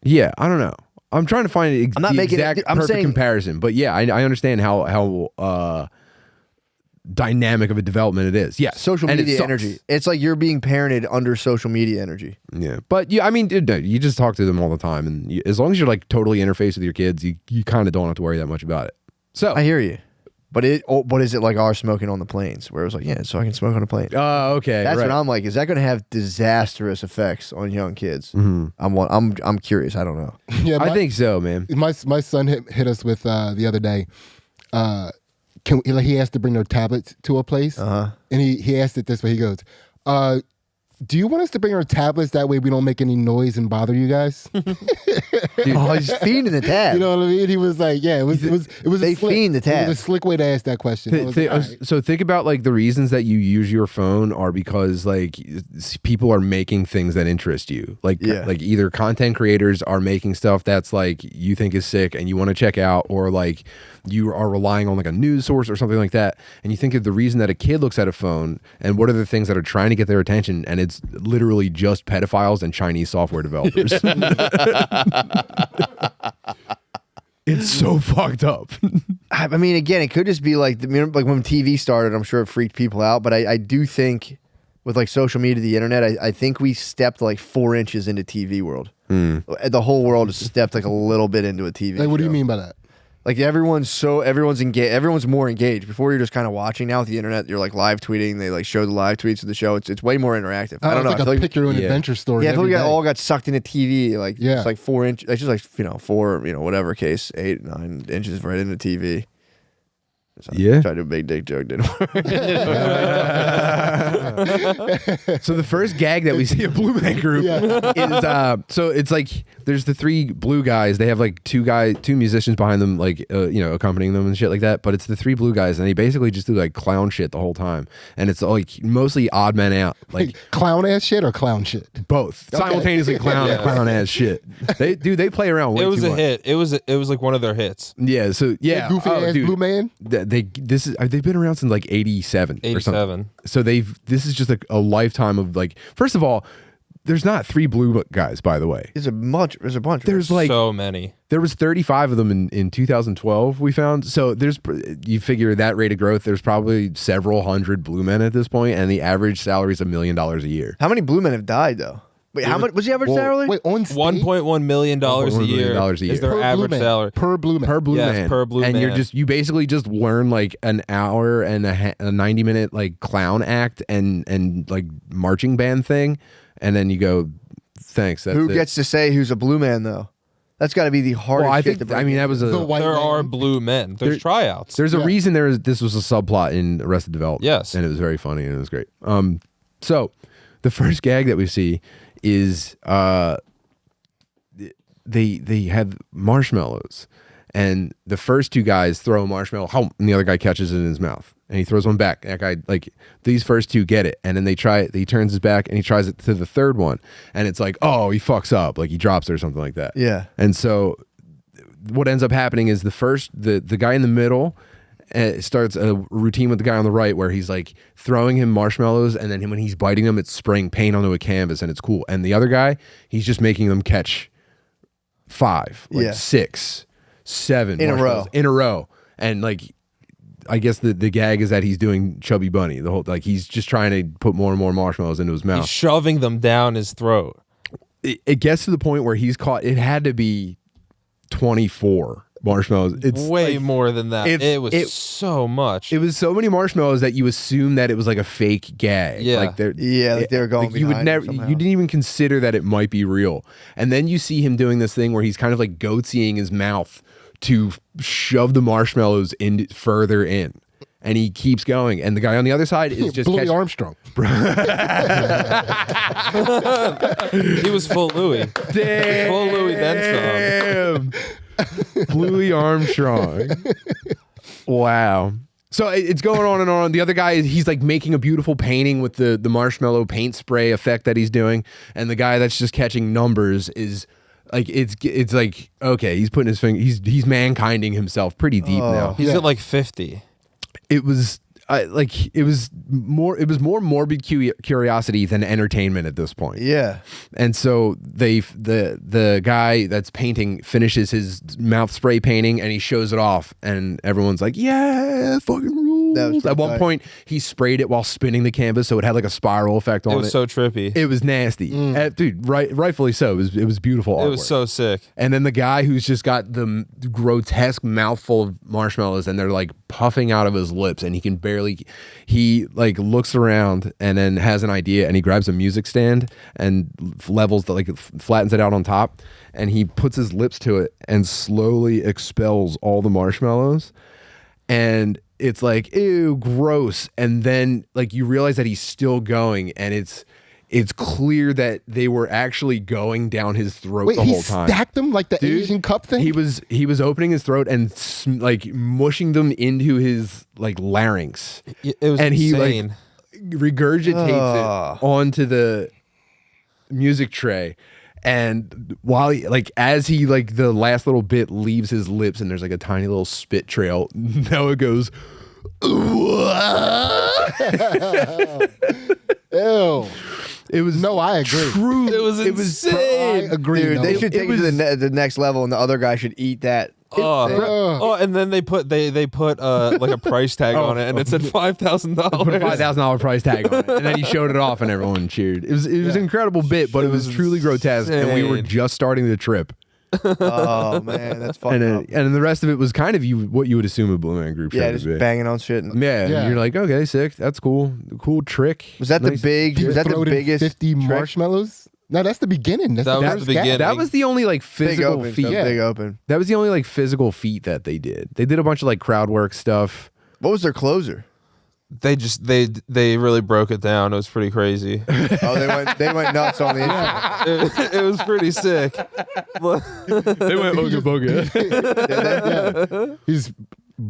Yeah, I don't know. I'm trying to find I'm not the making it- exact I'm perfect saying- comparison, but yeah, I understand how dynamic of a development it is. Yes, Social and it media sucks. energy. It's like you're being parented under social media energy. Yeah, but I mean, dude, no, you just talk to them all the time, and as long as you're like totally interfaced with your kids, you kind of don't have to worry that much about it. So, I hear you. But is it like our smoking on the planes? Where it was like, yeah, so I can smoke on a plane. oh, okay, That's right. what I'm like. Is that going to have disastrous effects on young kids? Mm-hmm. I'm curious. I don't know. Yeah, I think so, man. my son hit us with the other day. He asked to bring their tablets to a place, and he asked it this way. He goes, Do you want us to bring our tablets that way we don't make any noise and bother you guys? Oh, he's fiending the tab. You know what I mean? He was like, yeah, it was They fiend the tab. It was a slick way to ask that question. I was like, all right. So think about like the reasons that you use your phone are because like people are making things that interest you. Like either content creators are making stuff that's like you think is sick and you want to check out, or like you are relying on like a news source or something like that. And you think of the reason that a kid looks at a phone and what are the things that are trying to get their attention, and it's literally just pedophiles and Chinese software developers. It's so fucked up. I mean, again, it could just be like like when TV started, I'm sure it freaked people out, but I do think with like social media, the internet, I think we stepped like 4 inches into TV world. The whole world has stepped like a little bit into a TV Like, what do you show. mean by that? Like everyone's engaged. Everyone's more engaged. Before you're just kind of watching. Now with the internet, you're like live tweeting. They like show the live tweets of the show. It's way more interactive. I don't know. It's I like feel a pick your own adventure story. yeah, I feel every like day. all got sucked into TV. Like Yeah. it's like 4 inch. It's just like 4 whatever case 8, 9 inches right into TV. So Yeah. I tried to do a big dick joke. Didn't work. So the first gag that we see a Blue Man Group is so it's like there's the 3 blue guys. They have like 2 musicians behind them, like accompanying them and shit like that. But it's the 3 blue guys, and they basically just do like clown shit the whole time, and it's like mostly odd men out, like clown ass shit or clown shit? both simultaneously clown and clown ass shit. They play around. Way It was too a much. hit. It was like one of their hits. Yeah. So yeah, Goofy ass dude, blue man. they've been around since like 87 or something. 87. So this is just like a lifetime of like, first of all, there's not 3 blue guys, by the way. There's a bunch. There's like So many. there was 35 of them in 2012 we found. So you figure that rate of growth, there's probably several hundred blue men at this point, and the average salary is $1 million a year. How many blue men have died though? Wait, how much was the average salary? Wait, on stage? $1.1 million a year $1.1 million is their Per blue average man. salary. Per blue man. Per blue Yes, man. per blue and man. you basically just learn like an hour and a 90-minute like clown act and like marching band thing, and then you go, thanks. That's Who it. gets to say who's a blue man though? That's got to be the hardest. Well, I shit think to break that was The a white There man. are blue men. There's tryouts. there's a reason this was a subplot in Arrested Development. Yes. And it was very funny and it was great. So the first gag that we see is they have marshmallows, and the first 2 guys throw a marshmallow, and the other guy catches it in his mouth, and he throws one back. That guy, like, these first 2 get it, and then they try it. He turns his back and he tries it to the third one, and it's like, oh, he fucks up, like he drops it or something like that. Yeah. And so what ends up happening is the guy in the middle starts a routine with the guy on the right where he's like throwing him marshmallows, and then when he's biting them, it's spraying paint onto a canvas, and it's cool. And the other guy, he's just making them catch 5, like 6, 7 In a marshmallows row. in a row, and like I guess the gag is that he's doing Chubby Bunny the whole, like he's just trying to put more and more marshmallows into his mouth. He's shoving them down his throat. It gets to the point where he's caught. It had to be 24 marshmallows. It's Way like, more than that. It was so much. It was so many marshmallows that you assume that it was like a fake gag. Yeah. like they're they were going. you would behind never. somehow. You didn't even consider that it might be real. And then you see him doing this thing where he's kind of like goatseeing his mouth to shove the marshmallows in further in. And he keeps going, and the guy on the other side is just Louis Armstrong. He was full Louis. Full Louis then Damn. Louis Armstrong. Wow. So it's going on and on. The other guy, he's like making a beautiful painting with the marshmallow paint spray effect that he's doing, and the guy that's just catching numbers is like it's like, okay, he's putting his finger, he's mankinding himself pretty deep now. He's at like 50. It was more morbid curiosity than entertainment at this point. Yeah. And so the guy that's painting finishes his mouth spray painting, and he shows it off, and everyone's like, yeah, fucking rules. At one point he sprayed it while spinning the canvas, so it had like a spiral effect on it. It was so trippy. It was nasty. Dude, rightfully so. It was beautiful artwork. It was so sick. And then the guy who's just got the grotesque mouthful of marshmallows, and they're like puffing out of his lips, and he like looks around and then has an idea, and he grabs a music stand and flattens it out on top, and he puts his lips to it and slowly expels all the marshmallows. And it's like, ew, gross. And then like you realize that he's still going, and it's it's clear that they were actually going down his throat Wait, the he whole time. stacked them like the Dude, Asian cup thing? He was opening his throat and like mushing them into his like larynx. It was and insane. he like regurgitates it onto the music tray. And while he, like as he like the last little bit leaves his lips and there's like a tiny little spit trail, Noah goes, Ew. it was No, I agree. true. It was It was insane. I agree. Dude, no. they should take it to was- the next level, and the other guy should eat that. And then they put like a price tag on it, and it said $5,000. put a $5,000 price tag on it, and then he showed it off, and everyone cheered. It was an incredible bit, but it was truly grotesque, and we were insane. just starting the trip. Oh man, that's fucked And up. and the rest of it was kind of what you would assume a Blue Man Group show Yeah, would just be. banging on shit. Yeah, Yeah. and you're like, okay, sick, that's cool, cool trick. Was that Nice. the big? He Was that the thrown in biggest 50 trick? marshmallows? No, that's the beginning. That's That the was first the gag. beginning. That was the only like Big physical open, feat. so big open. That was the only like physical feat that they did. They did a bunch of like crowd work stuff. What was their closer? They really broke it down. It was pretty crazy. Oh, they went nuts on the intro. it was pretty sick. They went ooga booga. He's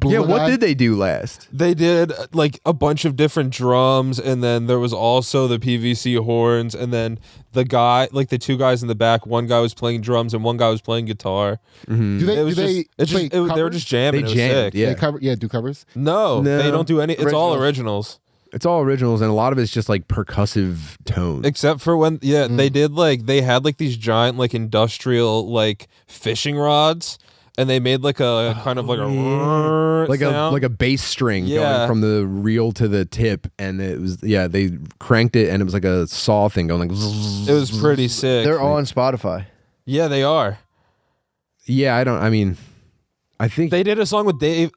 Yeah, what did they do last? They did like a bunch of different drums, and then there was also the PVC horns, and then the guy, like the two guys in the back, one guy was playing drums and one guy was playing guitar. Do they, It was do just, they, it's just play they were just jamming. They It was jammed, sick. yeah. They cover, do covers? No, No. they don't do any. It's all Originals. originals, It's all originals, and a lot of it's just like percussive tones. except for when they did they had like these giant like industrial like fishing rods, and they made like a kind of like a like a bass string going Yeah. from the reel to the tip, and it was they cranked it, and it was like a saw thing going like. It was pretty sick. They're on Spotify. Yeah, they are. Yeah, I think They did a song with Dave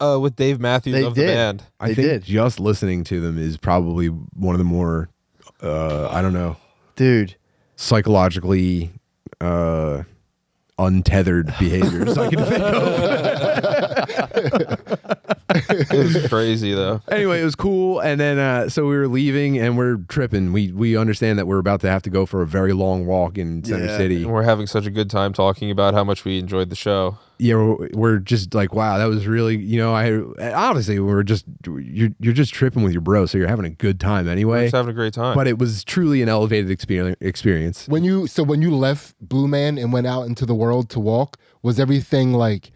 Matthews They of did. the band. I They think did. just listening to them is probably one of the more I don't know, Dude. psychologically untethered behaviors I can think of. It was crazy though. Anyway, it was cool, and then so we were leaving, and we're tripping. We understand that we're about to have to go for a very long walk in Center Yeah. City. And we're having such a good time talking about how much we enjoyed the show. Yeah, we're just like, wow, that was really, obviously we're just you're just tripping with your bro, so you're having a good time We're anyway. just having a great time. But it was truly an elevated experience. When you left Blue Man and went out into the world to walk, was everything like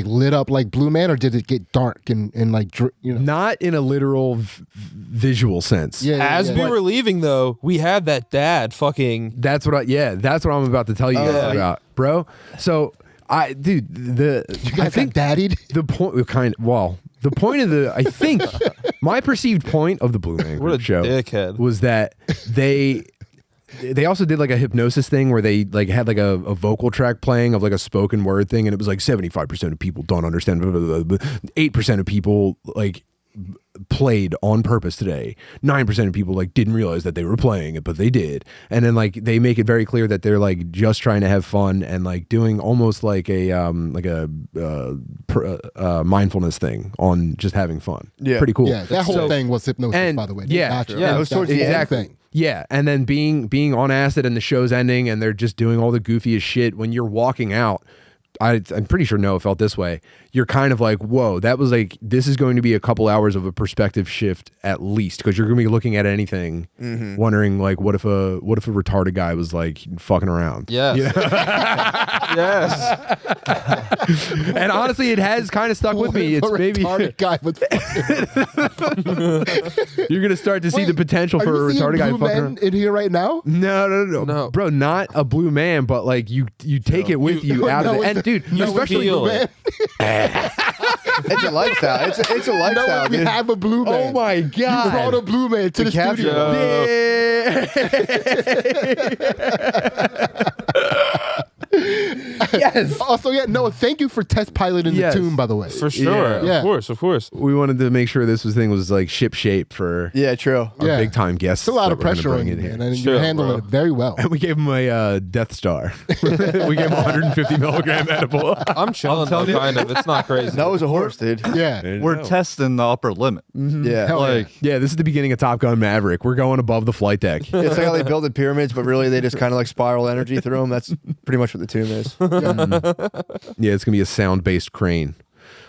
lit up like Blue Man, or did it get dark and like Not in a literal visual sense. Yeah, As we were leaving though, we had that dad fucking That's what that's what I'm about to tell you guys yeah. about, bro. So I think daddied. the point the point of the I think my perceived point of the Blue Man what a Group show dickhead. was that they also did like a hypnosis thing where they like had like a vocal track playing of like a spoken word thing, and it was like 75% of people don't understand, 8% of people like played on purpose today, 9% of people like didn't realize that they were playing it, but they did. And then like they make it very clear that they're like just trying to have fun and like doing almost like a mindfulness thing on just having fun. Yeah. Pretty cool. Yeah, that whole thing was hypnosis, and- by the way. yeah, Gotcha. yeah, That it was towards the whole end. thing. Yeah, and then being on acid and the show's ending and they're just doing all the goofiest shit. When you're walking out, I'm pretty sure Noah felt this way. You're kind of like, whoa, that was like, this is going to be a couple hours of a perspective shift at least, because you're going to be looking at anything, wondering like, what if a retarded guy was like fucking around? Yes. Yes. And honestly, it has kind of stuck with me. It's A maybe retarded guy with you're going to start to see the potential for a retarded guy Blue fucking Man around. in here right now? No, bro, not a blue man, but like you take it with you out of No, it. And dude, no, especially feel Blue Man. It's a lifestyle. It's a No, lifestyle, we dude. have a Blue Man. oh my You god, brought a Blue Man to the capture studio. it. Yes. Also, yeah, Noah, thank you for test piloting Yes. the tune, by the way. For sure. Yeah. Of course. We wanted to make sure thing was like ship shape for Yeah, true. our Yeah. big time guests. It's a lot of that we're gonna pressure bring on you, in here. man. And Sure, you're handling bro. it very well. And we gave him a Death Star. We gave him 150 milligram edible. I'm chilling though, kind of. It's not crazy. That was a horse, dude. Yeah. We're testing the upper limit. Yeah. Hell Like, Yeah, this is the beginning of Top Gun Maverick. We're going above the flight deck. It's like how they build the pyramids, but really they just kind of like spiral energy through them. That's pretty much what the tune is. Yeah, it's gonna be a sound-based crane.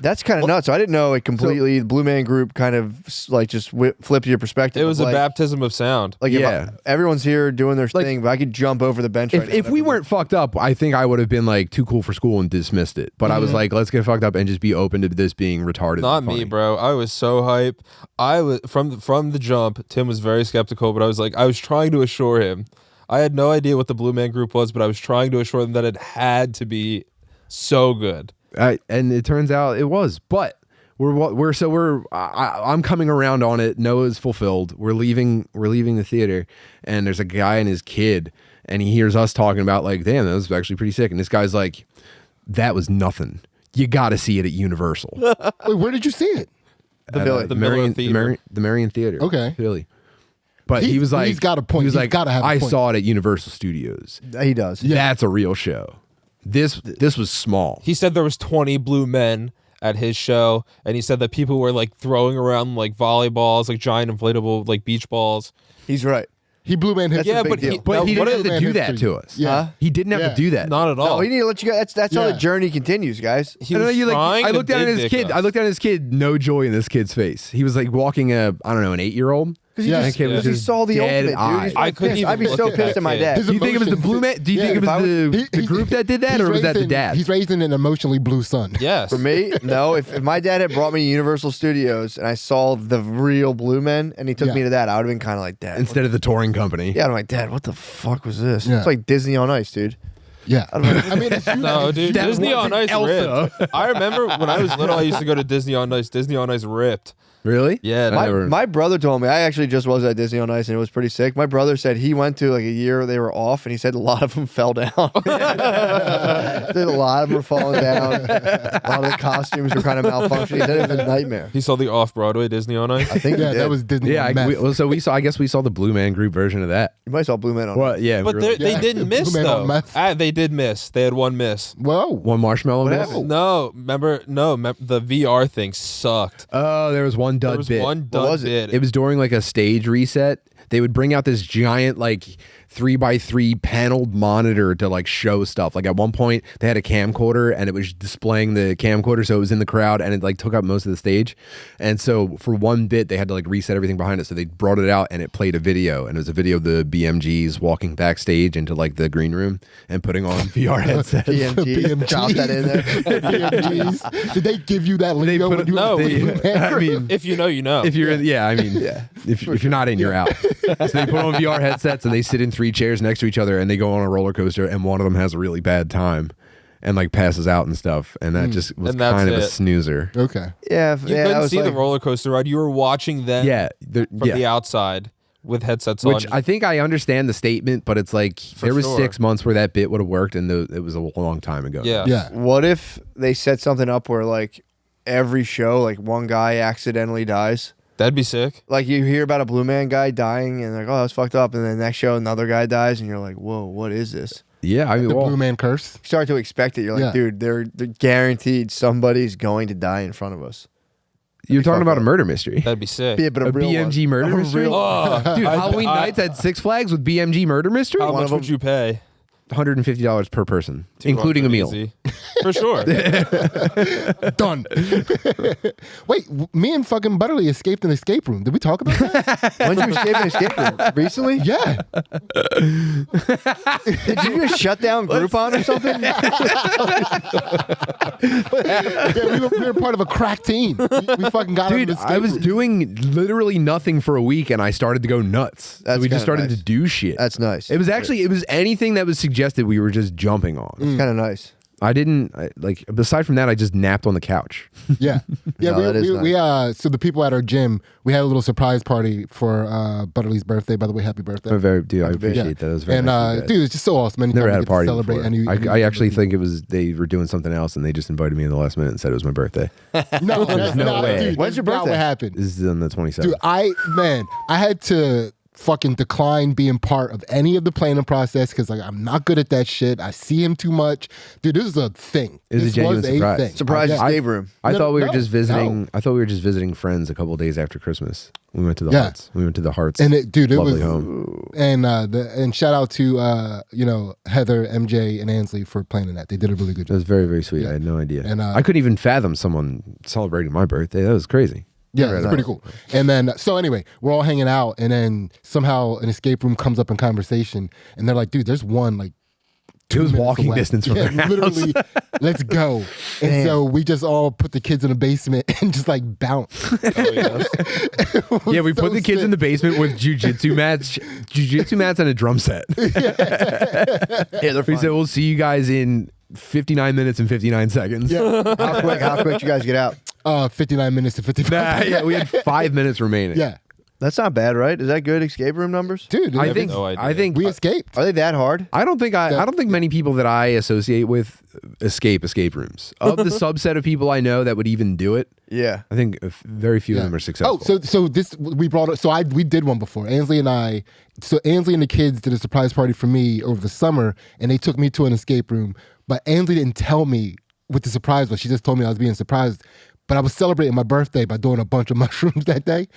That's kind of nuts. I didn't know it completely. The Blue Man Group kind of like just flipped your perspective. It was of, a like, baptism of sound. Like, Yeah. everyone's here doing their thing, but I could jump over the bench. right now If and we everybody- weren't fucked up, I think I would have been like too cool for school and dismissed it. But I was like, let's get fucked up and just be open to this being retarded. Not and me, funny. bro. I was so hype. I was from the jump. Tim was very skeptical, but I was trying to assure him. I had no idea what the Blue Man Group was, but I was trying to assure them that it had to be so good. And it turns out it was. But I'm coming around on it. Noah's fulfilled. We're leaving the theater, and there's a guy and his kid, and he hears us talking about like, damn, that was actually pretty sick. And this guy's like, that was nothing. You got to see it at Universal. Wait, where did you see it? The Village. The Miller Theater. the Marion Theater. Okay. Philly. But he was like, he's got a point. He was He's like, gotta have a I point." saw it at Universal Studios. He does. That's a real show. This was small. He said there was 20 blue men at his show, and he said that people were like throwing around like volleyballs, like giant inflatable like beach balls. He's right. He Blue Man That's history. a big deal. But he what didn't have Man to do that history. to us. Yeah. Huh? He didn't have Yeah. to do that. Not at all. No, he need to let you go. That's how Yeah. the journey continues, guys. He I don't was know, you like. trying I to looked down at his dick kid. us. I looked down at his kid. No joy in this kid's face. He was like walking an 8-year-old. Because Yeah. That kid was he just saw the dead ultimate, eyes. dude. He's I couldn't pissed. even I'd be look so at that pissed at my kid. dad. His Do you think it was the emotions- blue man? Do you Yeah, think it if I was the group that did that, he's or was that raised the in- dad? He's raised in an emotionally blue son. Yes. For me, no. If my dad had brought me to Universal Studios and I saw the real Blue Men and he took Yeah. me to that, I would have been kind of like, Dad. Instead of the touring company. Yeah, I'm like, Dad, what the fuck was this? Yeah. It's like Disney on Ice, dude. Yeah. I mean, it's No, dude. That Disney on wasn't Ice Elsa. ripped. I remember when I was little, I used to go to Disney on Ice. Disney on Ice ripped. Really? Yeah. I never- My brother told me, I actually just was at Disney on Ice and it was pretty sick. My brother said he went to like a year they were off and he said a lot of them fell down. Said a lot of them were falling down. A lot of the costumes were kind of malfunctioning. He said it was a nightmare. He saw the off-Broadway Disney on Ice. I think yeah, he did. that was Disney. Yeah. on meth. I guess we saw the Blue Man Group version of that. You might saw Blue Man on Well, yeah. But we they were- Yeah. didn't miss, Blue Man on though. meth. They did miss. They had one miss. Whoa. one marshmallow. What miss? happened? No, the VR thing sucked. Oh, there was one There dud was bit. one What dud was it? bit. It was during like a stage reset. They would bring out this giant like 3x3 paneled monitor to like show stuff. Like at one point they had a camcorder and it was displaying the camcorder, so it was in the crowd and it like took up most of the stage. And so for one bit they had to like reset everything behind it. So they brought it out and it played a video, and it was a video of the BMGs walking backstage into like the green room and putting on VR headsets. BMG. Drop that in there. BMGs. Did they give you that lingo put when it- you No. were They- Blue Man? I mean, if you know, you know. if you're in, yeah, I mean, if you're not in, you're out. So they put on VR headsets and they sit in 3 chairs next to each other and they go on a roller coaster, and one of them has a really bad time and like passes out and stuff, and that just was And that's kind of a it. snoozer. Okay. Yeah, you yeah, couldn't that was see the like- roller coaster ride. You were watching them Yeah, from the outside with headsets which on. I think I understand the statement, but it's like there was sure. 6 months where that bit would have worked, and it was a long time ago. Yeah. Yeah. What if they set something up where like every show, like one guy accidentally dies? That'd be sick. Like you hear about a Blue Man guy dying and like, oh, that's fucked up. And then the next show, another guy dies and you're like, whoa, what is this? yeah. I mean, The well, Blue Man curse. You start to expect it. You're like, Yeah. dude, they're guaranteed somebody's going to die in front of us. you're talking about a up. murder mystery. That'd be sick. Yeah, but A real BMG one. murder A mystery? real- Oh, Dude, I- Halloween I- nights at Six Flags with BMG murder mystery? How One much of would them- you pay? $150 per person, including a meal. Easy. For sure. Done. Wait, me and fucking Butterly escaped an escape room. Did we talk about that? When did you escape an escape room? Recently? Yeah. Did you just shut down Groupon or something? Yeah, we were part of a crack team. We fucking got out of Dude, the escape I was room. doing literally nothing for a week, and I started to go nuts. That's So we just kinda started nice. to do shit. That's nice. It was anything that was suggested we were just jumping on. It's kind of nice. I didn't like. Aside from that, I just napped on the couch. Yeah, yeah. No, that is we so the people at our gym, we had a little surprise party for Butterly's birthday. By the way, happy birthday! I appreciate that. It was very nice of you guys. dude, it's just so awesome. Anytime Never we had a get to party celebrate before. I actually think it was they were doing something else and they just invited me in the last minute and said it was my birthday. No, that's no not, way. Dude, When's your that's not birthday? what happened? This is on the 27th. Dude, I had to fucking decline being part of any of the planning process because like I'm not good at that shit. I see him too much. Dude, this is a thing. It was a This genuine was surprise. thing. Surprise escape room. I No, thought we were no, just visiting. no. I thought we were just visiting friends a couple of days after Christmas. We went to the Yeah. Hearts. We went to the Hearts. And it lovely was home. and shout out to Heather, MJ, and Ansley for planning that. They did a really good That job. was very, very sweet. Yeah. I had no idea. And, I couldn't even fathom someone celebrating my birthday. That was crazy. Yeah, it's pretty cool. And then, so anyway, we're all hanging out, and then somehow an escape room comes up in conversation, and they're like, "Dude, there's one like." It was 2 minutes walking away." distance from yeah, their house. literally. Let's go. And so we just all put the kids in the basement and just like bounce. Yeah, we put the kids in the basement with jujitsu mats and a drum set. Yeah, they're We fine. said, we'll see you guys in 59 minutes and 59 seconds. Yeah, How quick you guys get out? 59 minutes to 55. Nah, yeah, we had 5 minutes remaining. Yeah, That's not bad, right? Is that good escape room numbers? dude. I think. no idea. I think. we escaped. Are they that hard? I don't think many people that I associate with escape rooms. Of the subset of people I know that would even do it, Yeah. I think very few of them are successful. Oh, so this we brought up. So we did one before. Ansley and I. So Ansley and the kids did a surprise party for me over the summer, and they took me to an escape room. But Ansley didn't tell me what the surprise was. She just told me I was being surprised. But I was celebrating my birthday by doing a bunch of mushrooms that day.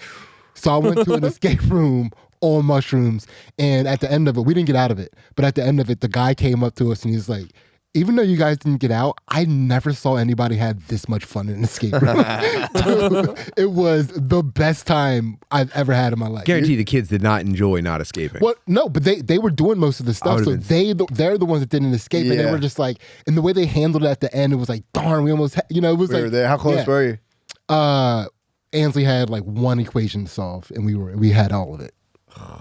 So I went to an escape room on mushrooms, and at the end of it, we didn't get out of it. But at the end of it, the guy came up to us and he's like, "Even though you guys didn't get out, I never saw anybody have this much fun in an escape room." Dude, it was the best time I've ever had in my life. Guarantee the kids did not enjoy not escaping. Well, no, but they were doing most of the stuff, so would've they're the ones that didn't escape, and they Yeah. were just like, and the way they handled it at the end, it was like, darn, we almost, it was We like, were there. How close yeah. were you? Ansley had like one equation to solve, and we had all of it.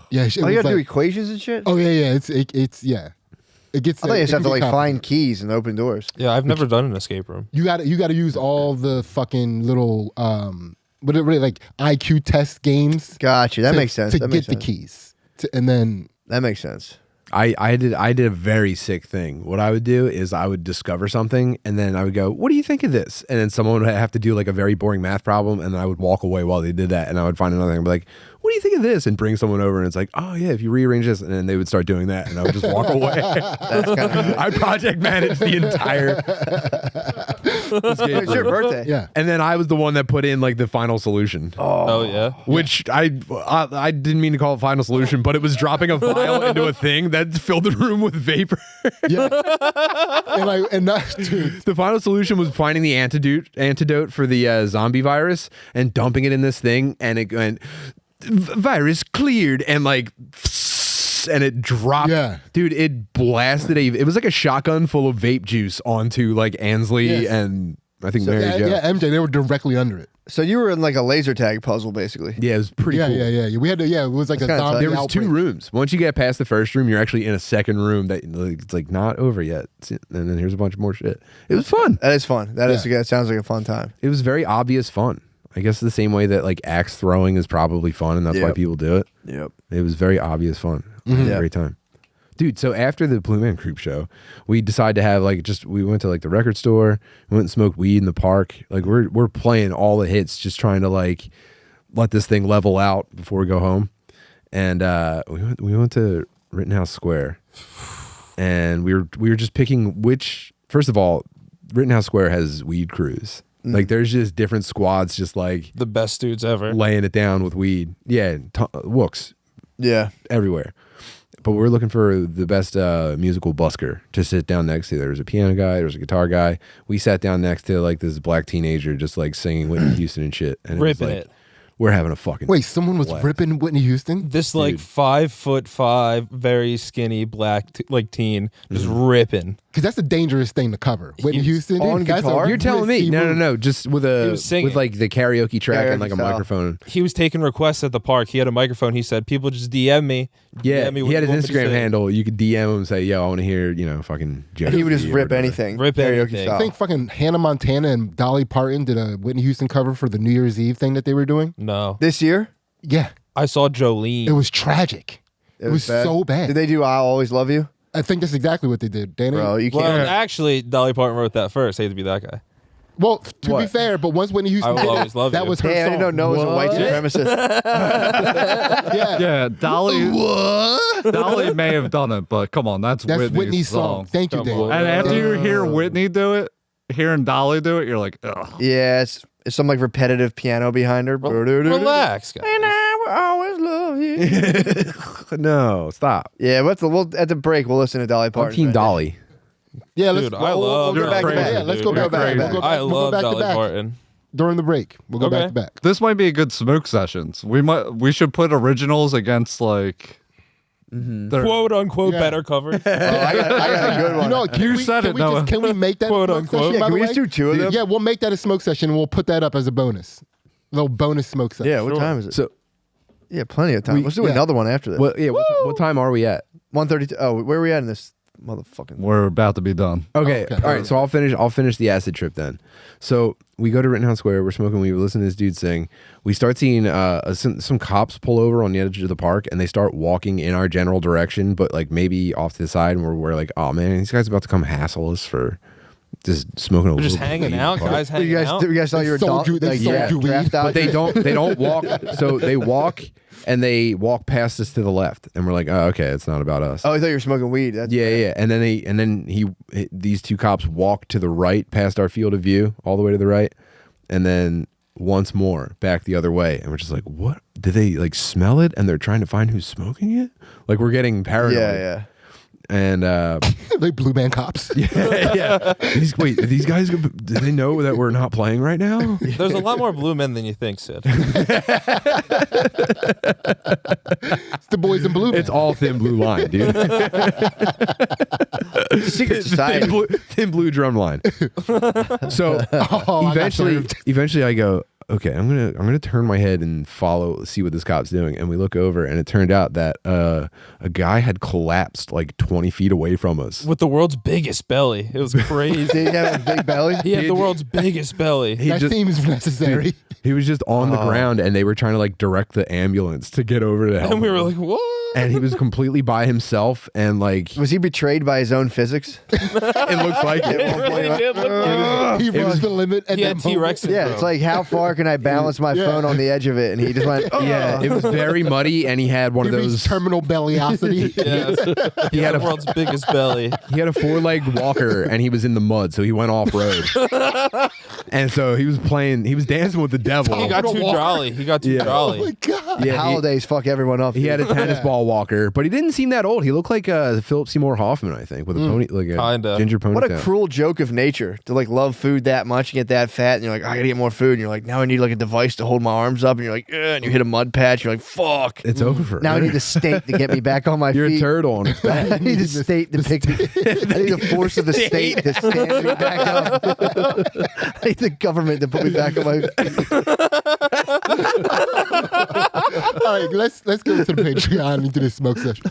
Yeah, it Oh, was you gotta do like, equations and shit? oh yeah, it's yeah, it gets. I thought you just it have to can like get find complicated. keys and open doors. Yeah, I've never done an escape room. You got to use all the fucking little whatever like IQ test games. Gotcha. That to- makes sense. to That get makes the sense. keys, and then That makes sense. I did a very sick thing. What I would do is I would discover something and then I would go, "What do you think of this?" And then someone would have to do like a very boring math problem, and then I would walk away while they did that, and I would find another thing and be like, "What do you think of this?" And bring someone over, and it's like, "Oh yeah, if you rearrange this," and then they would start doing that, and I would just walk away. That's kind of. I project managed the entire. It's your birthday. yeah. And then I was the one that put in like the final solution. Oh yeah. Which I didn't mean to call it final solution, but it was dropping a vial into a thing that filled the room with vapor. Yeah, and that, dude, The final solution was finding the antidote for the zombie virus and dumping it in this thing, and it went virus cleared, and like, and it dropped. Yeah. Dude, it blasted it was like a shotgun full of vape juice onto like Ansley Yes. and I think Mary yeah, Jo. yeah, MJ, they were directly under it. So you were in like a laser tag puzzle, basically. Yeah, it was pretty Yeah, cool. yeah. We had to. Yeah, it was like That's a kinda tight. zombie There was outbreak. 2 rooms. Once you get past the first room, you're actually in a second room that like, it's like not over yet. And then here's a bunch more shit. It was fun. That is fun. That is. Yeah. That sounds like a fun time. It was very obvious fun. I guess the same way that like axe throwing is probably fun, and that's why Yep. people do it. Yep. It was very obvious fun. I had a Yeah. great time. Dude, so after the Blue Man Group show, we decided to have like we went to like the record store, we went and smoked weed in the park. Like we're playing all the hits, just trying to like let this thing level out before we go home. And we went to Rittenhouse Square, and we were just picking which. First of all, Rittenhouse Square has weed crews. Like there's just different squads, just like The best dudes ever. laying it down with weed. Yeah, wooks Yeah. everywhere. But we're looking for the best musical busker to sit down next to. There was a piano guy, there was a guitar guy. We sat down next to like this black teenager just like singing Whitney Houston and shit. And Ripping like, it. we're having a fucking Wait, someone was ripping Whitney Houston? This like 5'5", very skinny black teen just ripping. Because that's a dangerous thing to cover. Whitney Houston on that's a guitar? You're telling me? risky move. No. Just with He was singing. with like the karaoke track and like a style. microphone. He was taking requests at the park. He had a microphone. He said, "People just DM me." Yeah, DM me he what had you his want me to Instagram sing." handle. You could DM him and say, "Yo, I want to hear fucking." He would just Jodeci or rip whatever. anything. Rip karaoke anything. I style. think fucking Hannah Montana and Dolly Parton did a Whitney Houston cover for the New Year's Eve thing that they were doing. No, This year, Yeah, I saw Jolene. it was tragic. It was so bad. Did they do "I'll Always Love You"? I think that's exactly what they did, Danny. Bro, you can't. well, actually, Dolly Parton wrote that first. I hate to be that guy. Well, to be What? fair, but once Whitney Houston I will did always it, love that you. was her Hey, I song. didn't know Noah's a white supremacist. Yeah, Yeah, Dolly may have done it, but come on, that's Whitney's song. Thank you, Come Danny. on. And after you hear Whitney do it, hearing Dolly do it, you're like, ugh. Yeah, it's some like repetitive piano behind her. Relax, guys. And I will always love you. No, stop. Yeah, we'll at the break we'll listen to Dolly I'm Parton. Team Dolly. Yeah, let's Dude, I love we'll You're go back to crazy, back. Yeah, let's dude. go You're back to back. crazy. We'll go I back, we'll go love back to Dolly back. Parton. During the break. We'll go back Okay. to back. This might be a good smoke sessions. We should put originals against like their- Quote unquote Yeah. better covers. I got a good one. You know, You said it, Noah. Can we make that Quote, a smoke unquote. session, Yeah, by can the we way? just do two of them? Yeah, we'll make that a smoke session and we'll put that up as a bonus. Little bonus smoke session. Yeah, what time is it? So, Yeah, plenty of time. Let's do yeah. another one after this. what time are we at? 1:32. Oh, where are we at in this motherfucking? We're about to be done. Okay. Okay. All right. So I'll finish the acid trip then. So we go to Rittenhouse Square. We're smoking weed. We listen to this dude sing. We start seeing some cops pull over on the edge of the park, and they start walking in our general direction, but like maybe off to the side. And we're like, oh man, these guys are about to come hassle us for just smoking. We're just hanging out, guys. Hanging You out. guys thought you were sold you- they sold you weed. draft But they dodgers? don't walk. So they walk and they walk past us to the left, and we're like, oh, okay, it's not about us. Oh, I thought you were smoking weed. That's Yeah. And then these two cops walk to the right past our field of view, all the way to the right, and then once more back the other way. And we're just like, what? Did they like smell it? And they're trying to find who's smoking it? Like we're getting paranoid. Yeah. And They blue man cops. yeah. These guys, do they know that we're not playing right now? There's a lot more blue men than you think, Sid. It's the boys in blue. It's all thin blue line, dude. Secret society. Thin blue drum line. So I got served. eventually I go, okay, I'm gonna turn my head and see what this cop's doing. And we look over, and it turned out that a guy had collapsed like 20 feet away from us. With the world's biggest belly. It was crazy. Did he have a big belly? He had the world's biggest belly. That seems necessary. He was just on the ground, and they were trying to like direct the ambulance to get over to help And we him. were like, what? And he was completely by himself, and like Was he betrayed by his own physics? it looks like He it. really did look like He reached the limit at he that had moment. T-Rex syndrome. Yeah, it's like how far can I balance my phone on the edge of it? And he just went, Yeah, it was very muddy, and he had one He of reached those. terminal bellyosity. Yes. He had the world's biggest belly. He had a 4-legged walker, and he was in the mud, so he went off road. And so he was dancing with the devil. He got too jolly. He got too Yeah. jolly. Oh my God. Yeah, holidays fuck everyone up. he had a tennis ball walker, but he didn't seem that old. He looked like Philip Seymour Hoffman, I think, with a pony, like a Kinda. ginger ponytail. What a cruel joke of nature to like love food that much and get that fat, and you're like, I gotta get more food, and you're like, now I need like a device to hold my arms up, and you're like, and you hit a mud patch, you're like, fuck. It's over. Now I need the state to get me back on my You're feet. a turtle on its back. I need the state to pick me. I need the force of the state to stand me back up. I need the government to put me back on my feet. All right, let's go to the Patreon and do this smoke session.